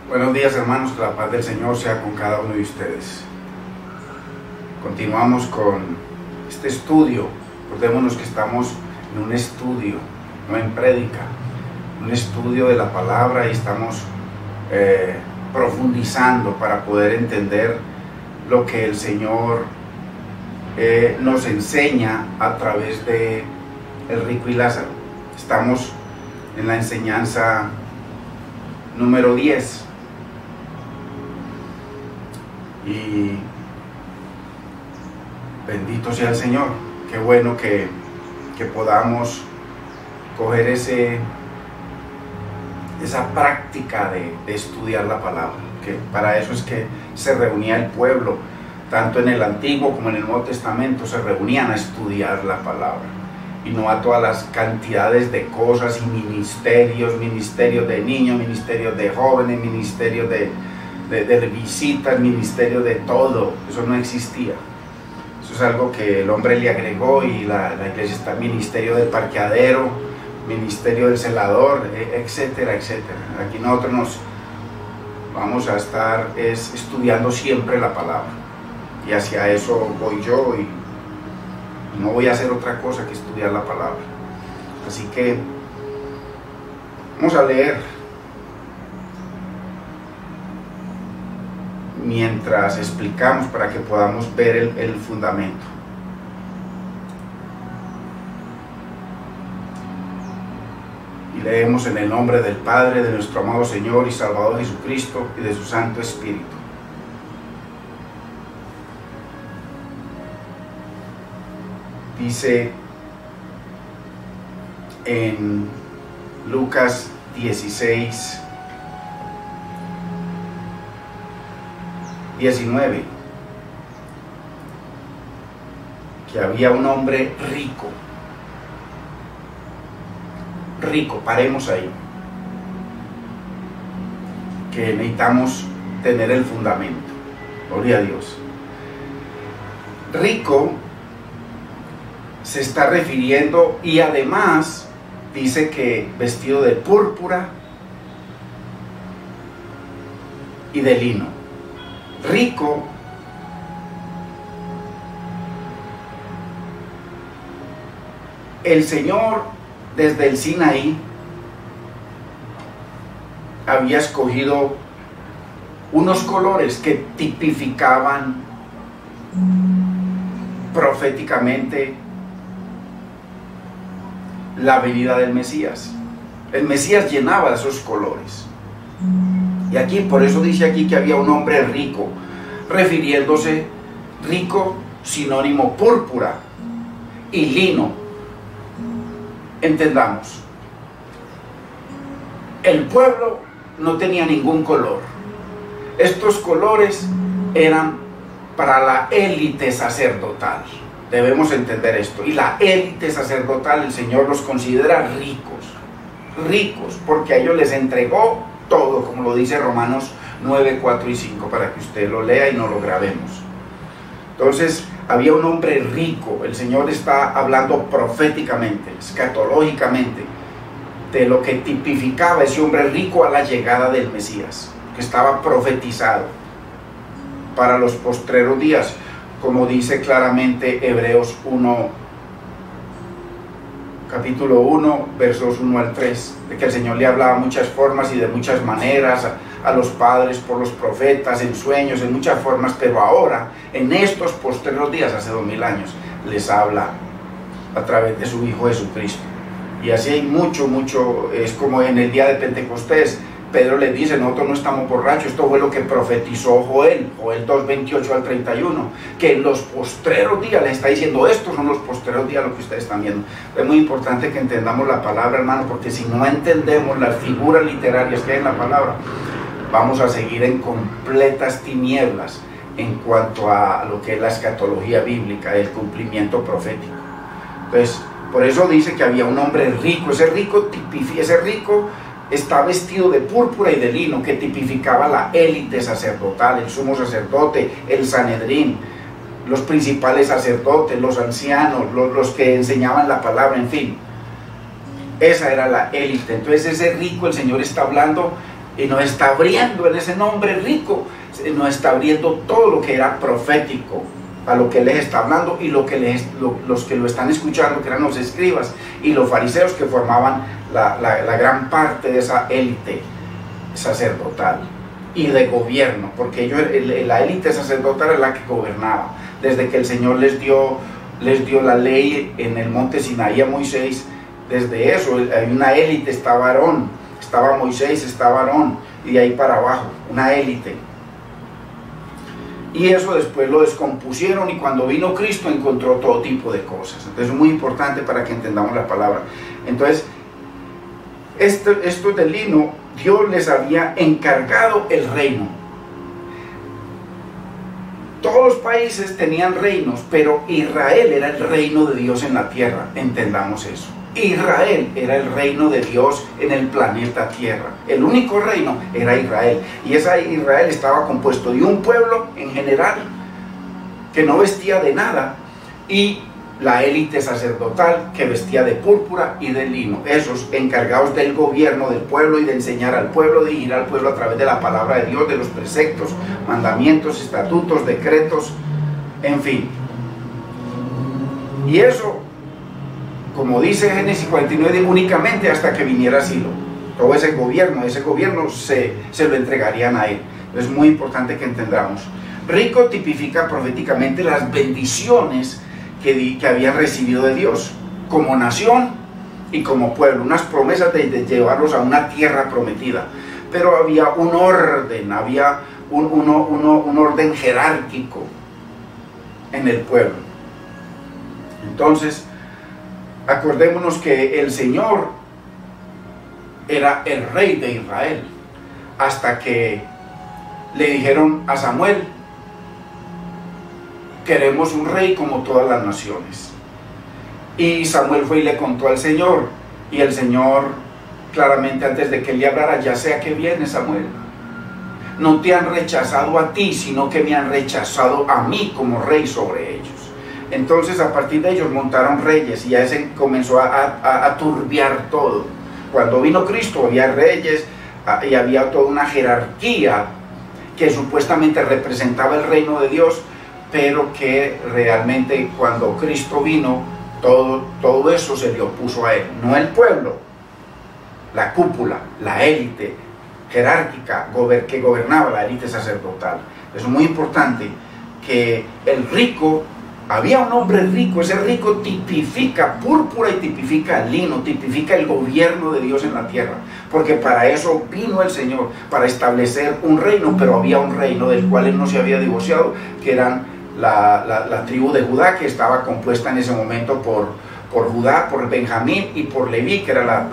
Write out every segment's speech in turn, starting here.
Buenos días, hermanos, que la paz del Señor sea con cada uno de ustedes. Continuamos con este estudio. Recordémonos que estamos en un estudio, no en prédica, un estudio de la palabra, y estamos profundizando para poder entender lo que el Señor nos enseña a través de el rico y Lázaro. Estamos en la enseñanza número 10. Y bendito sea el Señor. Qué bueno que podamos coger esa práctica de estudiar la palabra, que para eso es que se reunía el pueblo, tanto en el Antiguo como en el Nuevo Testamento, se reunían a estudiar la palabra, y no a todas las cantidades de cosas y ministerios de niños, ministerios de jóvenes, ministerios de visitas, ministerio de todo. Eso no existía. Eso es algo que el hombre le agregó, y la iglesia está: ministerio del parqueadero, ministerio del celador, etcétera, etcétera. Aquí nosotros nos vamos a estar estudiando siempre la palabra, y hacia eso voy yo, y no voy a hacer otra cosa que estudiar la palabra. Así que vamos a leer mientras explicamos, para que podamos ver el fundamento. Y leemos en el nombre del Padre, de nuestro amado Señor y Salvador Jesucristo, y de su Santo Espíritu. Dice en Lucas 16, 19, que había un hombre rico, paremos ahí, que necesitamos tener el fundamento. Gloria a Dios. Rico se está refiriendo, y además dice que vestido de púrpura y de lino. Rico el Señor desde el Sinaí había escogido unos colores que tipificaban proféticamente la venida del Mesías. El Mesías llenaba de esos colores. Y aquí, por eso dice aquí que había un hombre rico, refiriéndose, rico sinónimo púrpura y lino. Entendamos, el pueblo no tenía ningún color. Estos colores eran para la élite sacerdotal. Debemos entender esto. Y la élite sacerdotal, el Señor los considera ricos, porque a ellos les entregó todo, como lo dice Romanos 9, 4 y 5, para que usted lo lea y no lo grabemos. Entonces, había un hombre rico. El Señor está hablando proféticamente, escatológicamente, de lo que tipificaba ese hombre rico a la llegada del Mesías, que estaba profetizado para los postreros días, como dice claramente Hebreos 1, capítulo 1, versos 1 al 3, de que el Señor le hablaba de muchas formas y de muchas maneras a los padres por los profetas, en sueños, en muchas formas, pero ahora, en estos postreros días, hace 2000 años, les habla a través de su Hijo Jesucristo. Y así hay mucho, es como en el día de Pentecostés, Pedro les dice: nosotros no estamos borrachos. Esto fue lo que profetizó Joel 2, 28 al 31, que en los postreros días les está diciendo: estos son los postreros días, lo que ustedes están viendo. Es muy importante que entendamos la palabra, hermano, porque si no entendemos las figuras literarias que hay en la palabra, vamos a seguir en completas tinieblas en cuanto a lo que es la escatología bíblica, el cumplimiento profético. Entonces, por eso dice que había un hombre rico. Ese rico está vestido de púrpura y de lino, que tipificaba la élite sacerdotal, el sumo sacerdote, el Sanedrín, los principales sacerdotes, los ancianos, los que enseñaban la palabra, en fin. Esa era la élite. Entonces ese rico, el Señor está hablando Y nos está abriendo en ese nombre rico, nos está abriendo todo lo que era profético, a lo que les está hablando, y los que lo están escuchando, que eran los escribas y los fariseos, que formaban la gran parte de esa élite sacerdotal y de gobierno, porque ellos, la élite sacerdotal es la que gobernaba. Desde que el Señor les dio la ley en el monte Sinaí a Moisés, desde eso hay una élite. Estaba Aarón, estaba Moisés, estaba Aarón, y de ahí para abajo, una élite. Y eso después lo descompusieron, y cuando vino Cristo encontró todo tipo de cosas. Entonces es muy importante para que entendamos la palabra. Entonces, esto del lino, Dios les había encargado el reino. Todos los países tenían reinos, pero Israel era el reino de Dios en la tierra. Entendamos eso. Israel era el reino de Dios en el planeta Tierra. El único reino era Israel. Y ese Israel estaba compuesto de un pueblo en general que no vestía de nada, y la élite sacerdotal que vestía de púrpura y de lino. Esos encargados del gobierno del pueblo y de enseñar al pueblo, de dirigir al pueblo a través de la palabra de Dios, de los preceptos, mandamientos, estatutos, decretos, en fin. Y eso, como dice Génesis 49, únicamente hasta que viniera Silo. Todo ese gobierno se lo entregarían a él. Es muy importante que entendamos. Rico tipifica proféticamente las bendiciones que habían recibido de Dios como nación y como pueblo, unas promesas de llevarlos a una tierra prometida. Pero había un orden, había un orden jerárquico en el pueblo. Entonces, acordémonos que el Señor era el rey de Israel, hasta que le dijeron a Samuel: queremos un rey como todas las naciones. Y Samuel fue y le contó al Señor, y el Señor, claramente antes de que él le hablara: ya sé a qué viene, Samuel. No te han rechazado a ti, sino que me han rechazado a mí como rey sobre ellos. Entonces, a partir de ellos montaron reyes, y ya se comenzó a turbiar todo. Cuando vino Cristo había reyes y había toda una jerarquía que supuestamente representaba el reino de Dios, pero que realmente cuando Cristo vino, todo eso se le opuso a él. No el pueblo, la cúpula, la élite jerárquica que gobernaba, la élite sacerdotal. Es muy importante que el rico, había un hombre rico, ese rico tipifica púrpura y tipifica lino, tipifica el gobierno de Dios en la tierra, porque para eso vino el Señor, para establecer un reino. Pero había un reino del cual él no se había divorciado, que eran la tribu de Judá, que estaba compuesta en ese momento por Judá, por Benjamín y por Leví, que era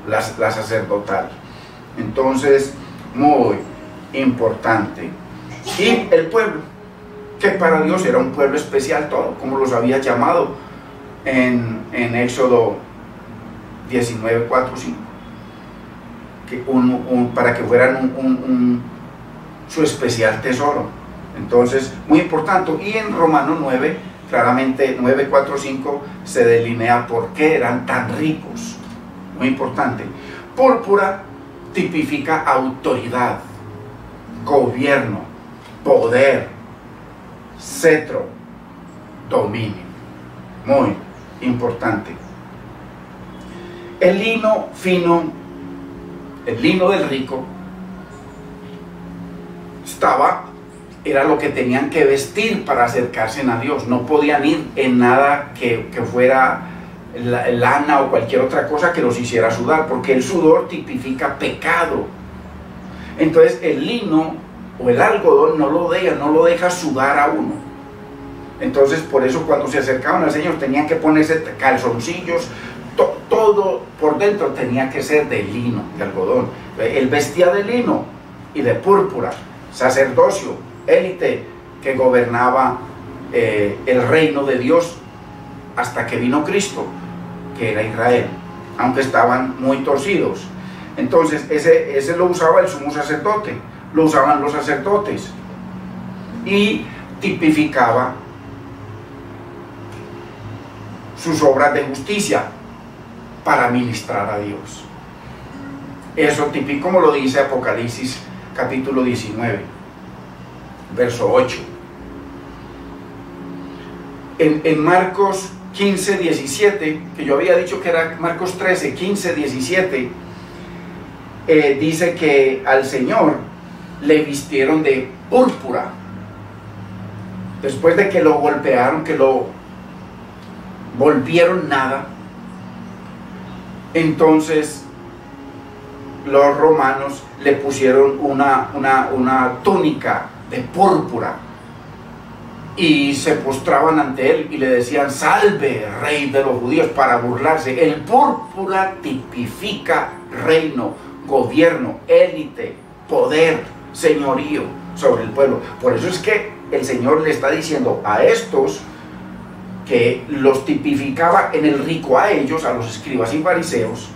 la sacerdotal. Entonces, muy importante. Y el pueblo, que para Dios era un pueblo especial, todo como los había llamado en Éxodo 19, 4, 5, para que fueran su especial tesoro. Entonces, muy importante. Y en Romanos 9, claramente 9, 4, 5, se delinea por qué eran tan ricos. Muy importante. Púrpura tipifica autoridad, gobierno, poder, cetro, dominio. Muy importante. El lino fino, el lino del rico, era lo que tenían que vestir para acercarse a Dios. No podían ir en nada que fuera lana o cualquier otra cosa que los hiciera sudar, porque el sudor tipifica pecado. Entonces el lino o el algodón no lo deja sudar a uno. Entonces, por eso cuando se acercaban al Señor tenían que ponerse calzoncillos, todo por dentro tenía que ser de lino, de algodón. Él vestía de lino y de púrpura. Sacerdocio, élite que gobernaba el reino de Dios hasta que vino Cristo, que era Israel, aunque estaban muy torcidos. Entonces ese lo usaba el sumo sacerdote, lo usaban los sacerdotes, y tipificaba sus obras de justicia para ministrar a Dios. Eso típico como lo dice Apocalipsis capítulo 19, verso 8. En Marcos 15, 17, que yo había dicho que era Marcos 13, 15, 17, dice que al Señor le vistieron de púrpura. Después de que lo golpearon, que lo volvieron nada, entonces los romanos le pusieron una túnica de púrpura y se postraban ante él y le decían: salve, rey de los judíos, para burlarse. El púrpura tipifica reino, gobierno, élite, poder, señorío sobre el pueblo. Por eso es que el Señor le está diciendo a estos que los tipificaba en el rico, a ellos, a los escribas y fariseos,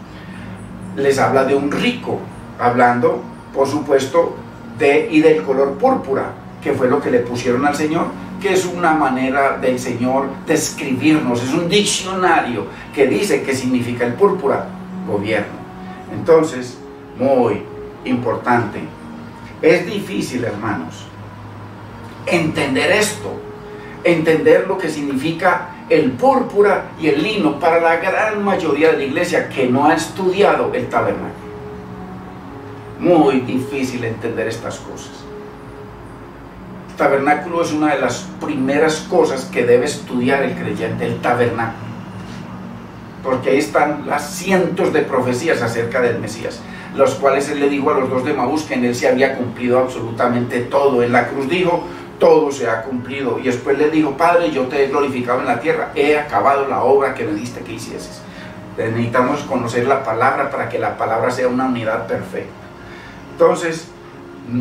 les habla de un rico, hablando, por supuesto, del color púrpura, que fue lo que le pusieron al Señor, que es una manera del Señor de escribirnos, es un diccionario que dice qué significa el púrpura: gobierno. Entonces, muy importante. Es difícil, hermanos, entender esto, entender lo que significa el púrpura y el lino para la gran mayoría de la iglesia que no ha estudiado el tabernáculo. Muy difícil entender estas cosas. El tabernáculo es una de las primeras cosas que debe estudiar el creyente, el tabernáculo, porque ahí están las cientos de profecías acerca del Mesías, los cuales él le dijo a los dos de Emaús que en él se había cumplido absolutamente todo. En la cruz dijo: todo se ha cumplido. Y después le dijo: Padre, yo te he glorificado en la tierra, he acabado la obra que me diste que hicieses. Necesitamos conocer la palabra para que la palabra sea una unidad perfecta. Entonces,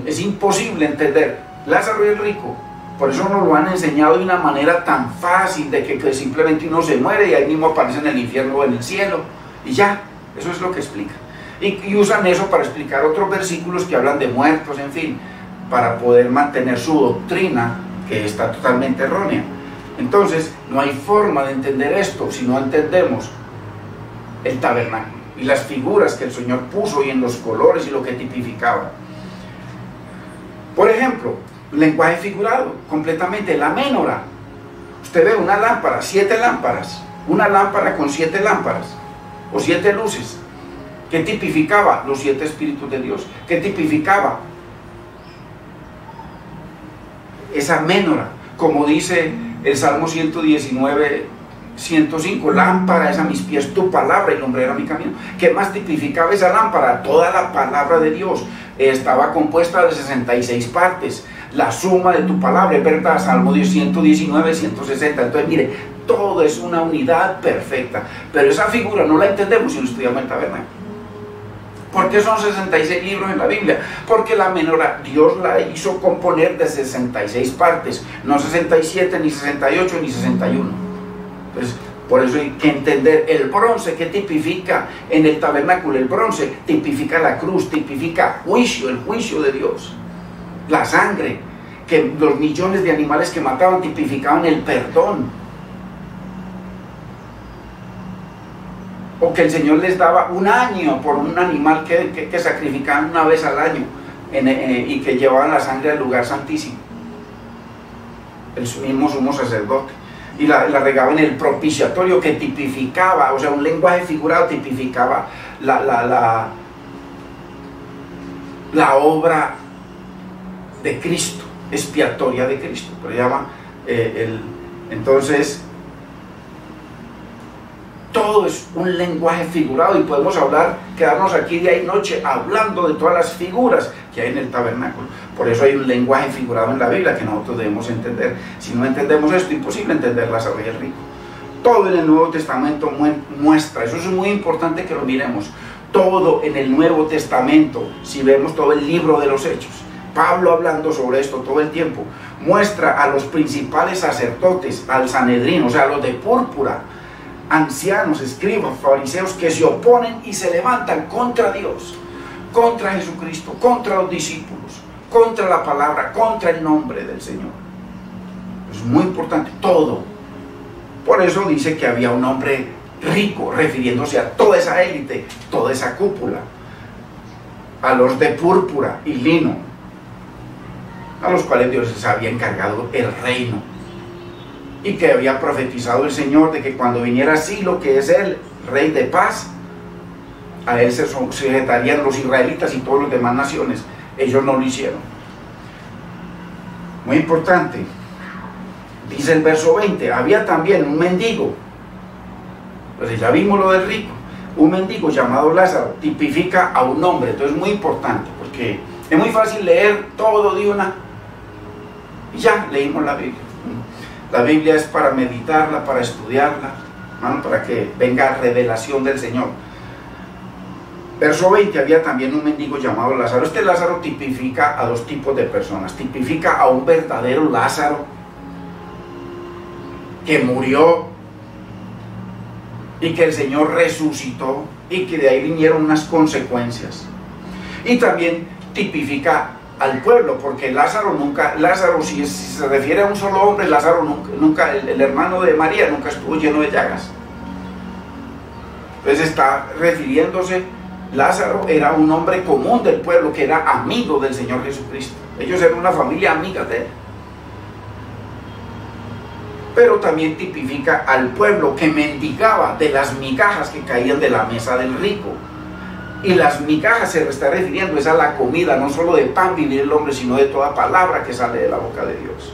es imposible entender Lázaro y el rico. Por eso nos lo han enseñado de una manera tan fácil, de que simplemente uno se muere y ahí mismo aparece en el infierno o en el cielo, y ya, eso es lo que explica. Y usan eso para explicar otros versículos que hablan de muertos, en fin, para poder mantener su doctrina, que está totalmente errónea. Entonces, no hay forma de entender esto si no entendemos el tabernáculo y las figuras que el Señor puso, y en los colores y lo que tipificaba. Por ejemplo, lenguaje figurado, completamente, la menorá. Usted ve una lámpara, 7 lámparas, una lámpara con 7 lámparas, o 7 luces, que tipificaba los 7 espíritus de Dios, que tipificaba esa menorá, como dice el Salmo 119, 105, lámpara es a mis pies tu palabra y lumbrera mi camino. ¿Qué más tipificaba esa lámpara? Toda la palabra de Dios. Estaba compuesta de 66 partes, la suma de tu palabra, es verdad, Salmo 119, 160. Entonces mire, todo es una unidad perfecta, pero esa figura no la entendemos si no estudiamos el tabernáculo. ¿Por qué son 66 libros en la Biblia? Porque la menorá Dios la hizo componer de 66 partes, no 67, ni 68, ni 61. Entonces, por eso hay que entender el bronce que tipifica en el tabernáculo. El bronce tipifica la cruz, tipifica juicio, el juicio de Dios. La sangre, que los millones de animales que mataban tipificaban el perdón. O que el Señor les daba un año por un animal que sacrificaban una vez al año y que llevaban la sangre al lugar santísimo. El mismo sumo sacerdote. Y la regaba en el propiciatorio, que tipificaba, o sea, un lenguaje figurado tipificaba la obra de Cristo, expiatoria de Cristo. Pero llama entonces, todo es un lenguaje figurado, y podemos quedarnos aquí día y noche hablando de todas las figuras que hay en el tabernáculo. Por eso hay un lenguaje figurado en la Biblia que nosotros debemos entender. Si no entendemos esto, imposible entender Lázaro y el rico. Todo en el Nuevo Testamento muestra, eso es muy importante que lo miremos. Todo en el Nuevo Testamento, si vemos todo el libro de los Hechos, Pablo hablando sobre esto todo el tiempo, muestra a los principales sacerdotes, al Sanedrín, o sea, a los de púrpura, ancianos, escribas, fariseos, que se oponen y se levantan contra Dios, contra Jesucristo, contra los discípulos, contra la palabra, contra el nombre del Señor. Es muy importante todo. Por eso dice que había un hombre rico, refiriéndose a toda esa élite, toda esa cúpula. a los de púrpura y lino, a los cuales Dios les había encargado el reino, y que había profetizado el Señor de que cuando viniera Silo, que es el rey de paz, a él se sujetarían los israelitas y todas las demás naciones. Ellos no lo hicieron. Muy importante, dice el verso 20, había también un mendigo, pues ya vimos lo del rico, un mendigo llamado Lázaro, tipifica a un hombre. Entonces es muy importante, porque es muy fácil leer todo de una, y ya leímos la Biblia. La Biblia es para meditarla, para estudiarla, ¿no? Para que venga revelación del Señor. Verso 20, había también un mendigo llamado Lázaro. Este Lázaro tipifica a dos tipos de personas. Tipifica a un verdadero Lázaro que murió y que el Señor resucitó y que de ahí vinieron unas consecuencias. Y también tipifica al pueblo, porque Lázaro, si se refiere a un solo hombre, Lázaro nunca el hermano de María nunca estuvo lleno de llagas. Entonces está refiriéndose, Lázaro era un hombre común del pueblo que era amigo del Señor Jesucristo. Ellos eran una familia amiga de él. Pero también tipifica al pueblo que mendigaba de las migajas que caían de la mesa del rico. Y las migajas se está refiriendo es a la comida, no solo de pan vivir el hombre, sino de toda palabra que sale de la boca de Dios.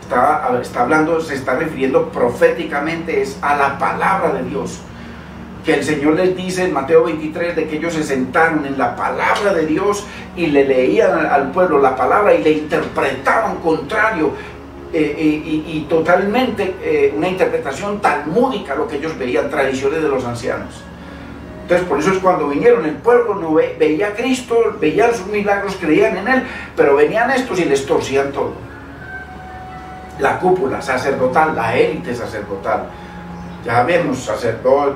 Está hablando, se está refiriendo proféticamente es a la palabra de Dios. Que el Señor les dice en Mateo 23 de que ellos se sentaron en la palabra de Dios y le leían al pueblo la palabra y le interpretaban contrario y totalmente una interpretación talmúdica a lo que ellos veían, tradiciones de los ancianos. Entonces por eso es cuando vinieron, el pueblo no veía a Cristo, veían sus milagros, creían en Él, pero venían estos y les torcían todo. La cúpula sacerdotal, la élite sacerdotal, ya vemos,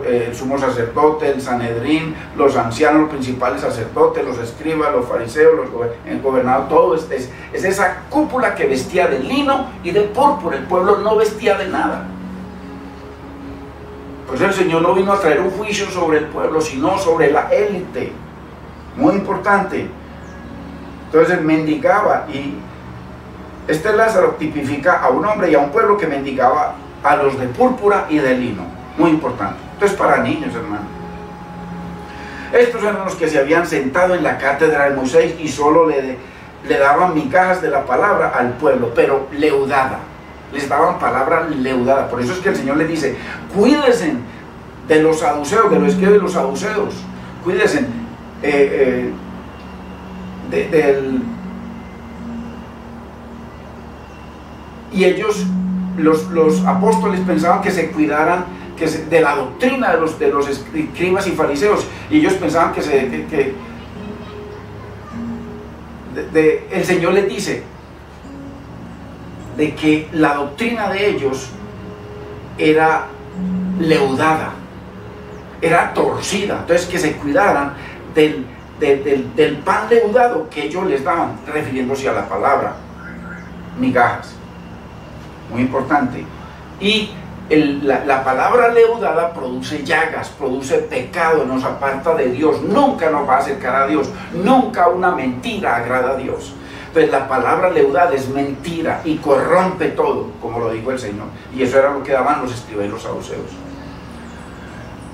el sumo sacerdote, el Sanedrín, los ancianos, los principales sacerdotes, los escribas, los fariseos, el gobernador, todo es esa cúpula que vestía de lino y de púrpura. El pueblo no vestía de nada. Pues el Señor no vino a traer un juicio sobre el pueblo, sino sobre la élite. Muy importante. Entonces mendigaba, y este Lázaro tipifica a un hombre y a un pueblo que mendigaba a los de púrpura y de lino. Muy importante. Esto es para niños, hermano. Estos eran los que se habían sentado en la cátedra de Moisés y solo le daban migajas de la palabra al pueblo, pero leudada. Les daban palabra leudada. Por eso es que el Señor les dice, cuídense de los saduceos, de los escribas de los saduceos. Cuídense y ellos, los apóstoles, pensaban que se cuidaran de la doctrina de los escribas y fariseos, y ellos pensaban el Señor les dice de que la doctrina de ellos era leudada, era torcida. Entonces que se cuidaran del pan leudado que ellos les daban, refiriéndose a la palabra, migajas. Muy importante. Y la palabra leudada produce llagas, produce pecado, nos aparta de Dios, nunca nos va a acercar a Dios, nunca una mentira agrada a Dios. Entonces la palabra leudada es mentira y corrompe todo, como lo dijo el Señor, y eso era lo que daban los escribas y los saduceos.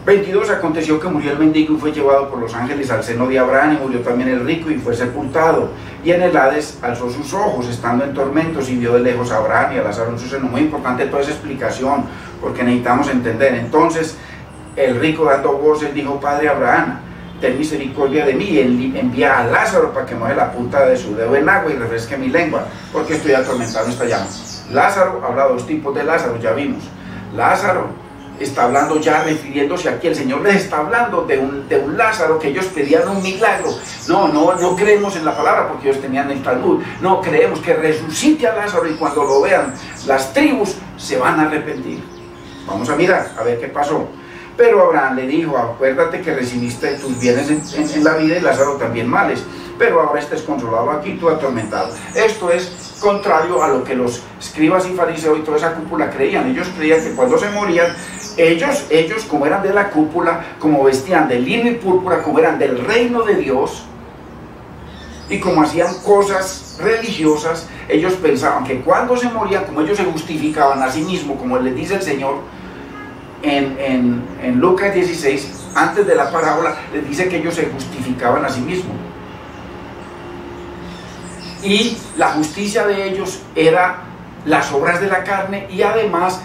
22, aconteció que murió el mendigo y fue llevado por los ángeles al seno de Abraham, y murió también el rico y fue sepultado. Y en el Hades alzó sus ojos, estando en tormentos, y vio de lejos a Abraham y a Lázaro en su seno. Muy importante toda esa explicación, porque necesitamos entender. Entonces el rico, dando voces, dijo: Padre Abraham, ten misericordia de mí, y envía a Lázaro para que moje la punta de su dedo en agua y refresque mi lengua, porque estoy atormentado en esta llama. Lázaro, habla de dos tipos de Lázaro, ya vimos. Lázaro está hablando ya refiriéndose aquí, el Señor les está hablando de un Lázaro que ellos pedían un milagro. No creemos en la palabra porque ellos tenían el Talmud. No, creemos que resucite a Lázaro, y cuando lo vean las tribus se van a arrepentir. Vamos a mirar, a ver qué pasó. Pero Abraham le dijo: acuérdate que recibiste tus bienes en la vida, y Lázaro también males, pero ahora estés consolado aquí, tú atormentado. Esto es contrario a lo que los escribas y fariseos y toda esa cúpula creían. Ellos creían que cuando se morían, ellos como eran de la cúpula, como vestían de lino y púrpura, como eran del reino de Dios, Y como hacían cosas religiosas, ellos pensaban que cuando se morían, como ellos se justificaban a sí mismos, como les dice el Señor en Lucas 16, antes de la parábola, les dice que ellos se justificaban a sí mismos. Y la justicia de ellos era las obras de la carne y además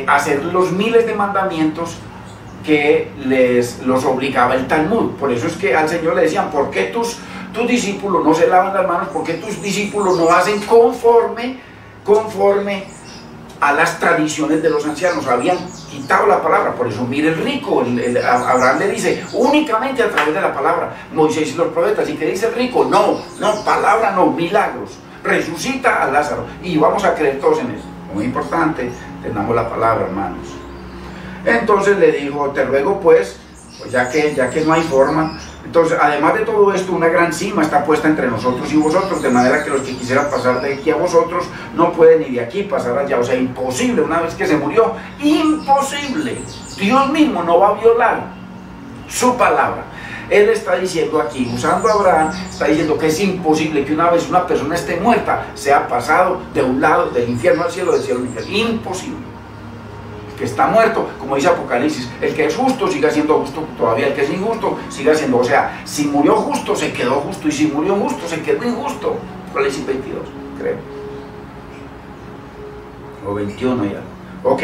hacer los miles de mandamientos que los obligaba el Talmud. Por eso es que al Señor le decían, ¿por qué tus discípulos no se lavan las manos? ¿Por qué tus discípulos no hacen conforme a las tradiciones de los ancianos? Habían quitado la palabra. Por eso mire el rico, Abraham le dice, únicamente a través de la palabra, Moisés y los profetas. ¿Y qué dice el rico? No, palabra no, milagros. Resucita a Lázaro y vamos a creer todos en eso. Muy importante, tengamos la palabra, hermanos. Entonces le dijo, te ruego pues ya que no hay forma. Entonces, además de todo esto, una gran cima está puesta entre nosotros y vosotros, de manera que los que quisieran pasar de aquí a vosotros no pueden ni de aquí pasar allá. O sea, imposible, una vez que se murió, imposible. Dios mismo no va a violar su palabra. Él está diciendo aquí, usando a Abraham, está diciendo que es imposible que una vez una persona esté muerta, sea pasado de un lado del infierno al cielo, del cielo al infierno. Imposible. Que está muerto, como dice Apocalipsis, el que es justo siga siendo justo todavía, el que es injusto siga siendo, o sea, si murió justo se quedó justo, y si murió injusto se quedó injusto. Apocalipsis 22, creo, o 21 ya. Ok,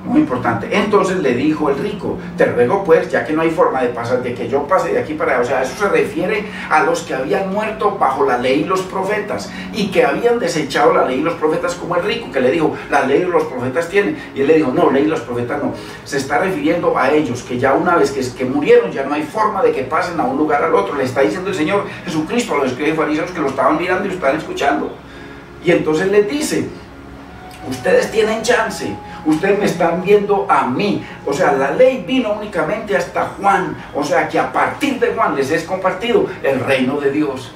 muy importante. Entonces le dijo el rico, te ruego pues, ya que no hay forma de pasar, de que yo pase de aquí para allá. O sea, eso se refiere a los que habían muerto bajo la ley y los profetas, y que habían desechado la ley y los profetas, como el rico, que le dijo, la ley y los profetas tienen, y él le dijo, no, ley y los profetas no. Se está refiriendo a ellos, que ya una vez que murieron, ya no hay forma de que pasen a un lugar al otro. Le está diciendo el Señor Jesucristo a los escribas y fariseos que lo estaban mirando y lo estaban escuchando. Y entonces les dice, ustedes tienen chance, ustedes me están viendo a mí. O sea, la ley vino únicamente hasta Juan, o sea que a partir de Juan les es compartido el reino de Dios,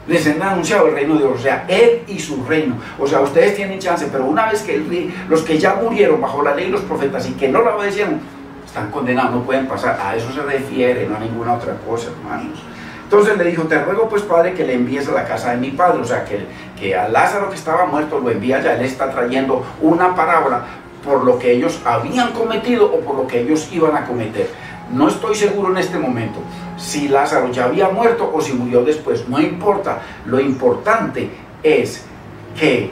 les han anunciado el reino de Dios, o sea, Él y su reino. O sea, ustedes tienen chance, pero una vez que los que ya murieron bajo la ley y los profetas y que no la obedecieron, están condenados, no pueden pasar. A eso se refiere, no a ninguna otra cosa, hermanos. Entonces le dijo, te ruego pues, Padre, que le envíes a la casa de mi padre. O sea, que a Lázaro que estaba muerto lo envía ya. Él está trayendo una parábola por lo que ellos habían cometido o por lo que ellos iban a cometer. No estoy seguro en este momento si Lázaro ya había muerto o si murió después. No importa. Lo importante es que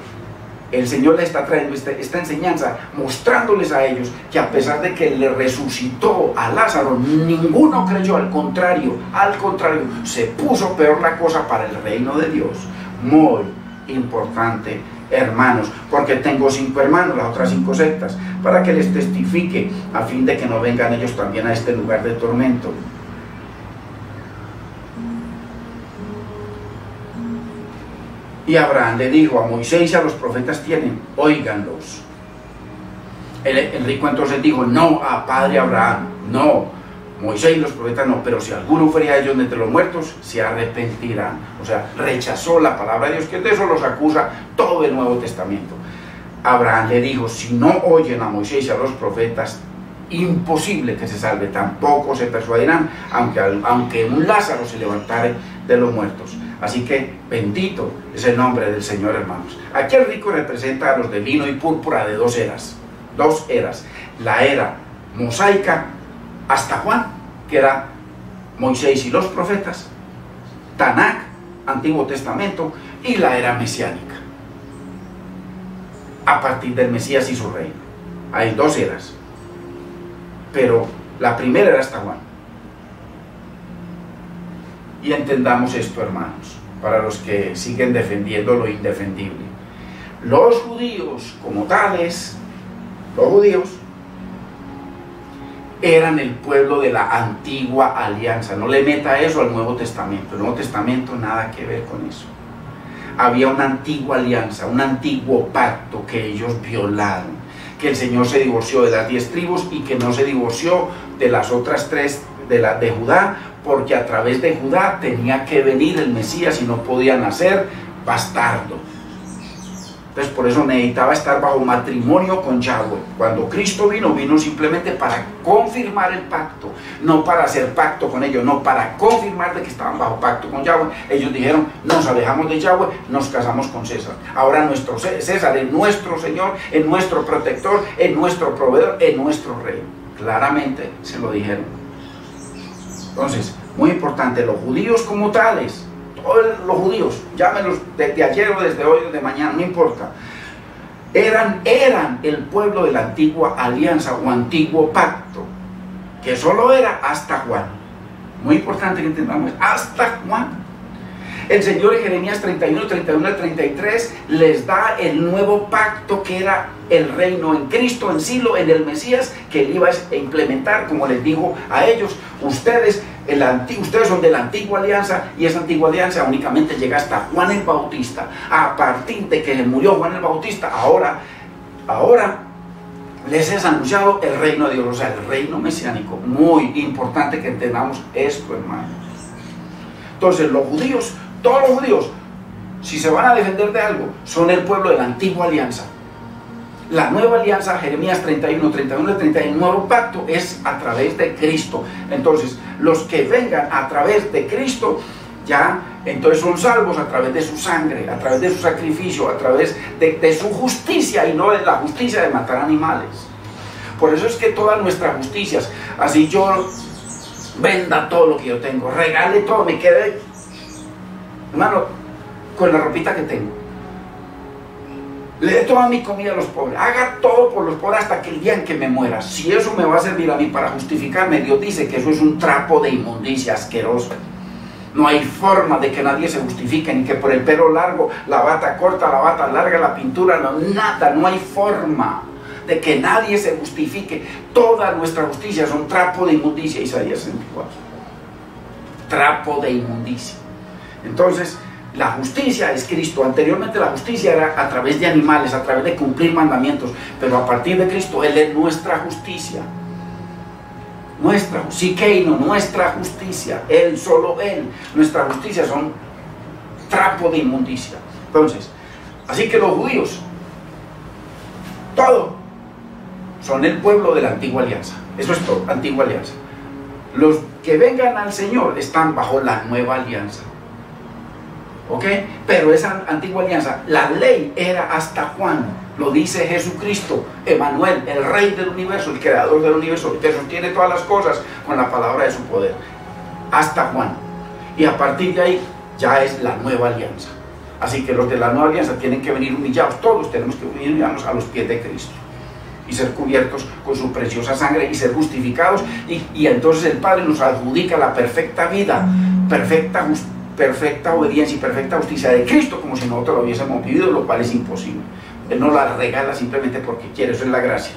el Señor le está trayendo esta enseñanza, mostrándoles a ellos que a pesar de que le resucitó a Lázaro, ninguno creyó. Al contrario, se puso peor la cosa para el reino de Dios. Muy importante, hermanos, porque tengo 5 hermanos, las otras 5 sectas, para que les testifique, a fin de que no vengan ellos también a este lugar de tormento. Y Abraham le dijo, a Moisés y a los profetas tienen, óiganlos. El rico entonces dijo, no, a padre Abraham, no, Moisés y los profetas no, pero si alguno fuera a ellos de entre los muertos, se arrepentirán. O sea, rechazó la palabra de Dios, que de eso los acusa todo el Nuevo Testamento. Abraham le dijo, si no oyen a Moisés y a los profetas, imposible que se salve, tampoco se persuadirán, aunque un Lázaro se levantare de los muertos. Así que bendito es el nombre del Señor, hermanos. Aquí el rico representa a los de lino y púrpura de 2 eras. 2 eras. La era mosaica hasta Juan, que era Moisés y los profetas, Tanakh, Antiguo Testamento, y la era mesiánica, a partir del Mesías y su reino. Hay 2 eras, pero la primera era hasta Juan. Y entendamos esto, hermanos, para los que siguen defendiendo lo indefendible. Los judíos, como tales, los judíos eran el pueblo de la antigua alianza. No le meta eso al Nuevo Testamento. El Nuevo Testamento nada que ver con eso. Había una antigua alianza, un antiguo pacto que ellos violaron. Que el Señor se divorció de las 10 tribus y que no se divorció de las otras 3 de Judá, porque a través de Judá tenía que venir el Mesías y no podía nacer bastardo. Entonces por eso necesitaba estar bajo matrimonio con Yahweh. Cuando Cristo vino, vino simplemente para confirmar el pacto, no para hacer pacto con ellos, no, para confirmar de que estaban bajo pacto con Yahweh. Ellos dijeron, nos alejamos de Yahweh, nos casamos con César. Ahora nuestro César es nuestro Señor, es nuestro protector, es nuestro proveedor, es nuestro rey. Claramente se lo dijeron. Entonces, muy importante, los judíos como tales, todos los judíos, llámenlos desde ayer o desde hoy o desde mañana, no importa, eran el pueblo de la antigua alianza o antiguo pacto, que solo era hasta Juan. Muy importante que entendamos, hasta Juan. El Señor en Jeremías 31, 31 al 33 les da el nuevo pacto que era el reino en Cristo, en Silo, en el Mesías, que él iba a implementar, como les dijo a ellos, ustedes son de la antigua alianza, y esa antigua alianza únicamente llega hasta Juan el Bautista. A partir de que murió Juan el Bautista, ahora les es anunciado el reino de Dios, o sea, el reino mesiánico. Muy importante que entendamos esto, hermanos. Entonces los judíos, todos los judíos, si se van a defender de algo, son el pueblo de la antigua alianza. La nueva alianza, Jeremías 31, 31 y 30, el nuevo pacto es a través de Cristo. Entonces, los que vengan a través de Cristo, ya, entonces son salvos a través de su sangre, a través de su sacrificio, a través de su justicia, y no de la justicia de matar animales. Por eso es que todas nuestras justicias, así yo venda todo lo que yo tengo, regale todo, me quede, hermano, con la ropita que tengo, le dé toda mi comida a los pobres, haga todo por los pobres hasta que el día en que me muera. Si eso me va a servir a mí para justificarme, Dios dice que eso es un trapo de inmundicia asqueroso. No hay forma de que nadie se justifique, ni que por el pelo largo, la bata corta, la bata larga, la pintura, no, nada, no hay forma de que nadie se justifique. Toda nuestra justicia son trapo de inmundicia, Isaías 64. Trapo de inmundicia. Entonces, la justicia es Cristo. Anteriormente la justicia era a través de animales, a través de cumplir mandamientos, pero a partir de Cristo, Él es nuestra justicia. Nuestra justicia, Él, solo Él. Nuestra justicia son trapo de inmundicia. Entonces, así que los judíos, todo, son el pueblo de la antigua alianza. Eso es todo, antigua alianza. Los que vengan al Señor están bajo la nueva alianza. ¿Ok? Pero esa antigua alianza, la ley era hasta Juan. Lo dice Jesucristo, Emmanuel, el Rey del universo, el Creador del universo, que sostiene todas las cosas con la palabra de su poder. Hasta Juan. Y a partir de ahí ya es la nueva alianza. Así que los de la nueva alianza tienen que venir humillados. Todos tenemos que humillarnos a los pies de Cristo y ser cubiertos con su preciosa sangre y ser justificados. Y entonces el Padre nos adjudica la perfecta vida, perfecta obediencia y perfecta justicia de Cristo, como si nosotros lo hubiésemos vivido, lo cual es imposible. Él no la regala simplemente porque quiere, eso es la gracia,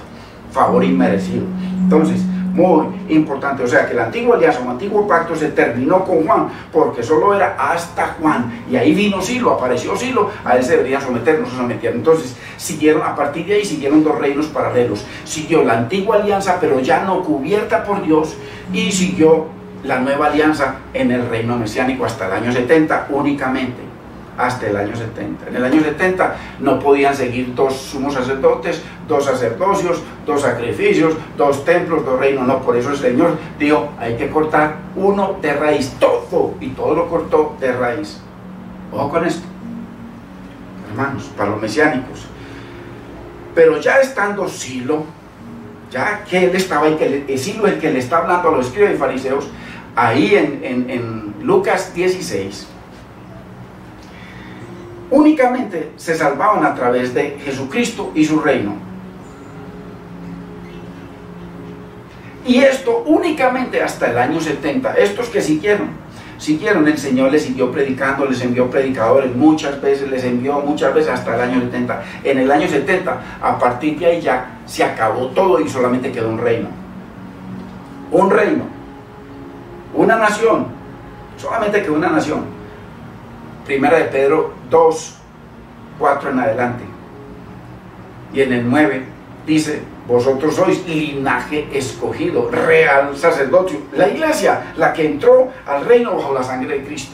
favor inmerecido. Entonces, muy importante, o sea que la antigua alianza o antiguo pacto se terminó con Juan, porque solo era hasta Juan, y ahí vino Silo, apareció Silo, a él se deberían someter, no se sometieron. Entonces, siguieron, a partir de ahí siguieron dos reinos paralelos. Siguió la antigua alianza, pero ya no cubierta por Dios, y siguió la nueva alianza en el reino mesiánico hasta el año 70 únicamente, hasta el año 70. En el año 70 no podían seguir dos sumos sacerdotes, dos sacerdocios, dos sacrificios, dos templos, dos reinos, no. Por eso el Señor dijo, hay que cortar uno de raíz, todo, y todo lo cortó de raíz. Ojo con esto, hermanos, para los mesiánicos. Pero ya estando Silo, ya que él estaba, Silo es el que le está hablando a los escribas y fariseos, ahí en Lucas 16, únicamente se salvaban a través de Jesucristo y su reino. Y esto únicamente hasta el año 70. Estos que siguieron, el Señor les siguió predicando, les envió predicadores muchas veces, hasta el año 70. En el año 70, a partir de ahí ya se acabó todo y solamente quedó un reino. Un reino, una nación, solamente quedó una nación. Primera de Pedro 2, 4 en adelante. Y en el 9 dice, vosotros sois linaje escogido, real sacerdocio. La iglesia, la que entró al reino bajo la sangre de Cristo.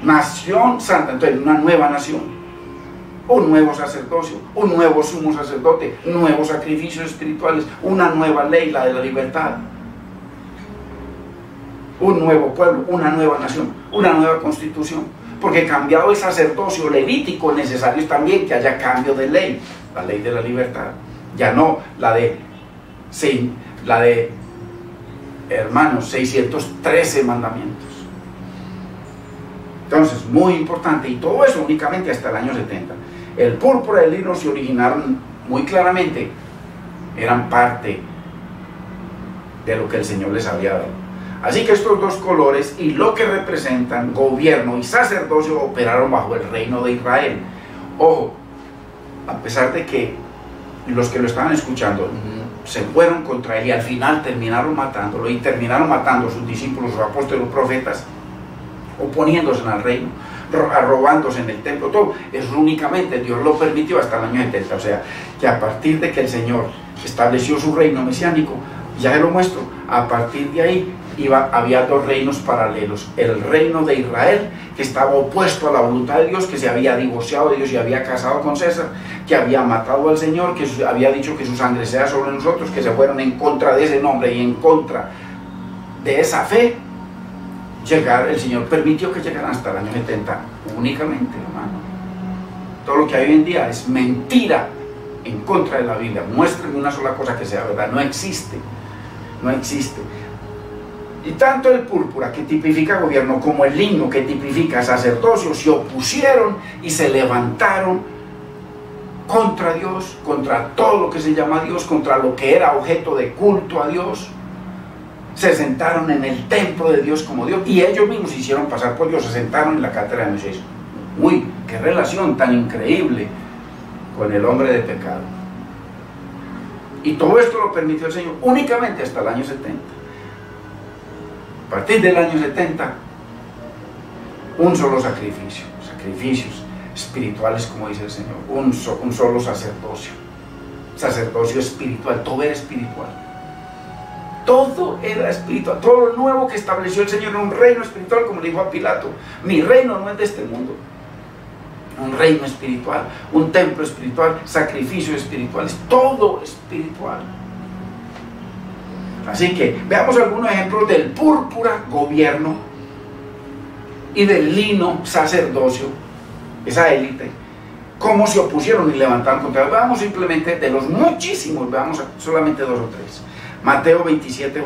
Nación santa, entonces una nueva nación. un nuevo sacerdocio, un nuevo sumo sacerdote, nuevos sacrificios espirituales, una nueva ley, la de la libertad, un nuevo pueblo, una nueva nación, una nueva constitución. Porque cambiado el sacerdocio levítico, necesario es también que haya cambio de ley, la ley de la libertad, ya no la de hermanos, 613 mandamientos. Entonces, muy importante, y todo eso únicamente hasta el año 70. El púrpura y el lino se originaron muy claramente, eran parte de lo que el Señor les había dado. Así que estos dos colores y lo que representan, gobierno y sacerdocio, operaron bajo el reino de Israel. Ojo, a pesar de que los que lo estaban escuchando se fueron contra él y al final terminaron matándolo, y terminaron matando a sus discípulos, sus apóstoles, los profetas, oponiéndose al reino, robándose en el templo, todo eso únicamente Dios lo permitió hasta el año 70. O sea, que a partir de que el Señor estableció su reino mesiánico, ya se lo muestro, a partir de ahí había dos reinos paralelos: el reino de Israel, que estaba opuesto a la voluntad de Dios, que se había divorciado de Dios y había casado con César, que había matado al Señor, que había dicho que su sangre sea sobre nosotros, que se fueron en contra de ese nombre y en contra de esa fe. El Señor permitió que llegaran hasta el año 70 únicamente, hermano. Todo lo que hay hoy en día es mentira en contra de la Biblia. Muéstrenme una sola cosa que sea verdad. No existe, no existe. Y tanto el púrpura, que tipifica gobierno, como el lino, que tipifica sacerdocio, se opusieron y se levantaron contra Dios, contra todo lo que se llama Dios, contra lo que era objeto de culto a Dios. Se sentaron en el templo de Dios como Dios, y ellos mismos se hicieron pasar por Dios, se sentaron en la cátedra de Moisés. Uy, qué relación tan increíble con el hombre de pecado. Y todo esto lo permitió el Señor únicamente hasta el año 70. A partir del año 70, un solo sacrificio, sacrificios espirituales, como dice el Señor, un solo sacerdocio espiritual, todo era espiritual. Todo era espiritual, todo lo nuevo que estableció el Señor era un reino espiritual, como le dijo a Pilato: mi reino no es de este mundo. Un reino espiritual, un templo espiritual, sacrificios espirituales, todo espiritual. Así que veamos algunos ejemplos del púrpura, gobierno, y del lino, sacerdocio, esa élite, cómo se opusieron y levantaron contra él. Veamos simplemente de los muchísimos, veamos solamente dos o tres. Mateo 27:1.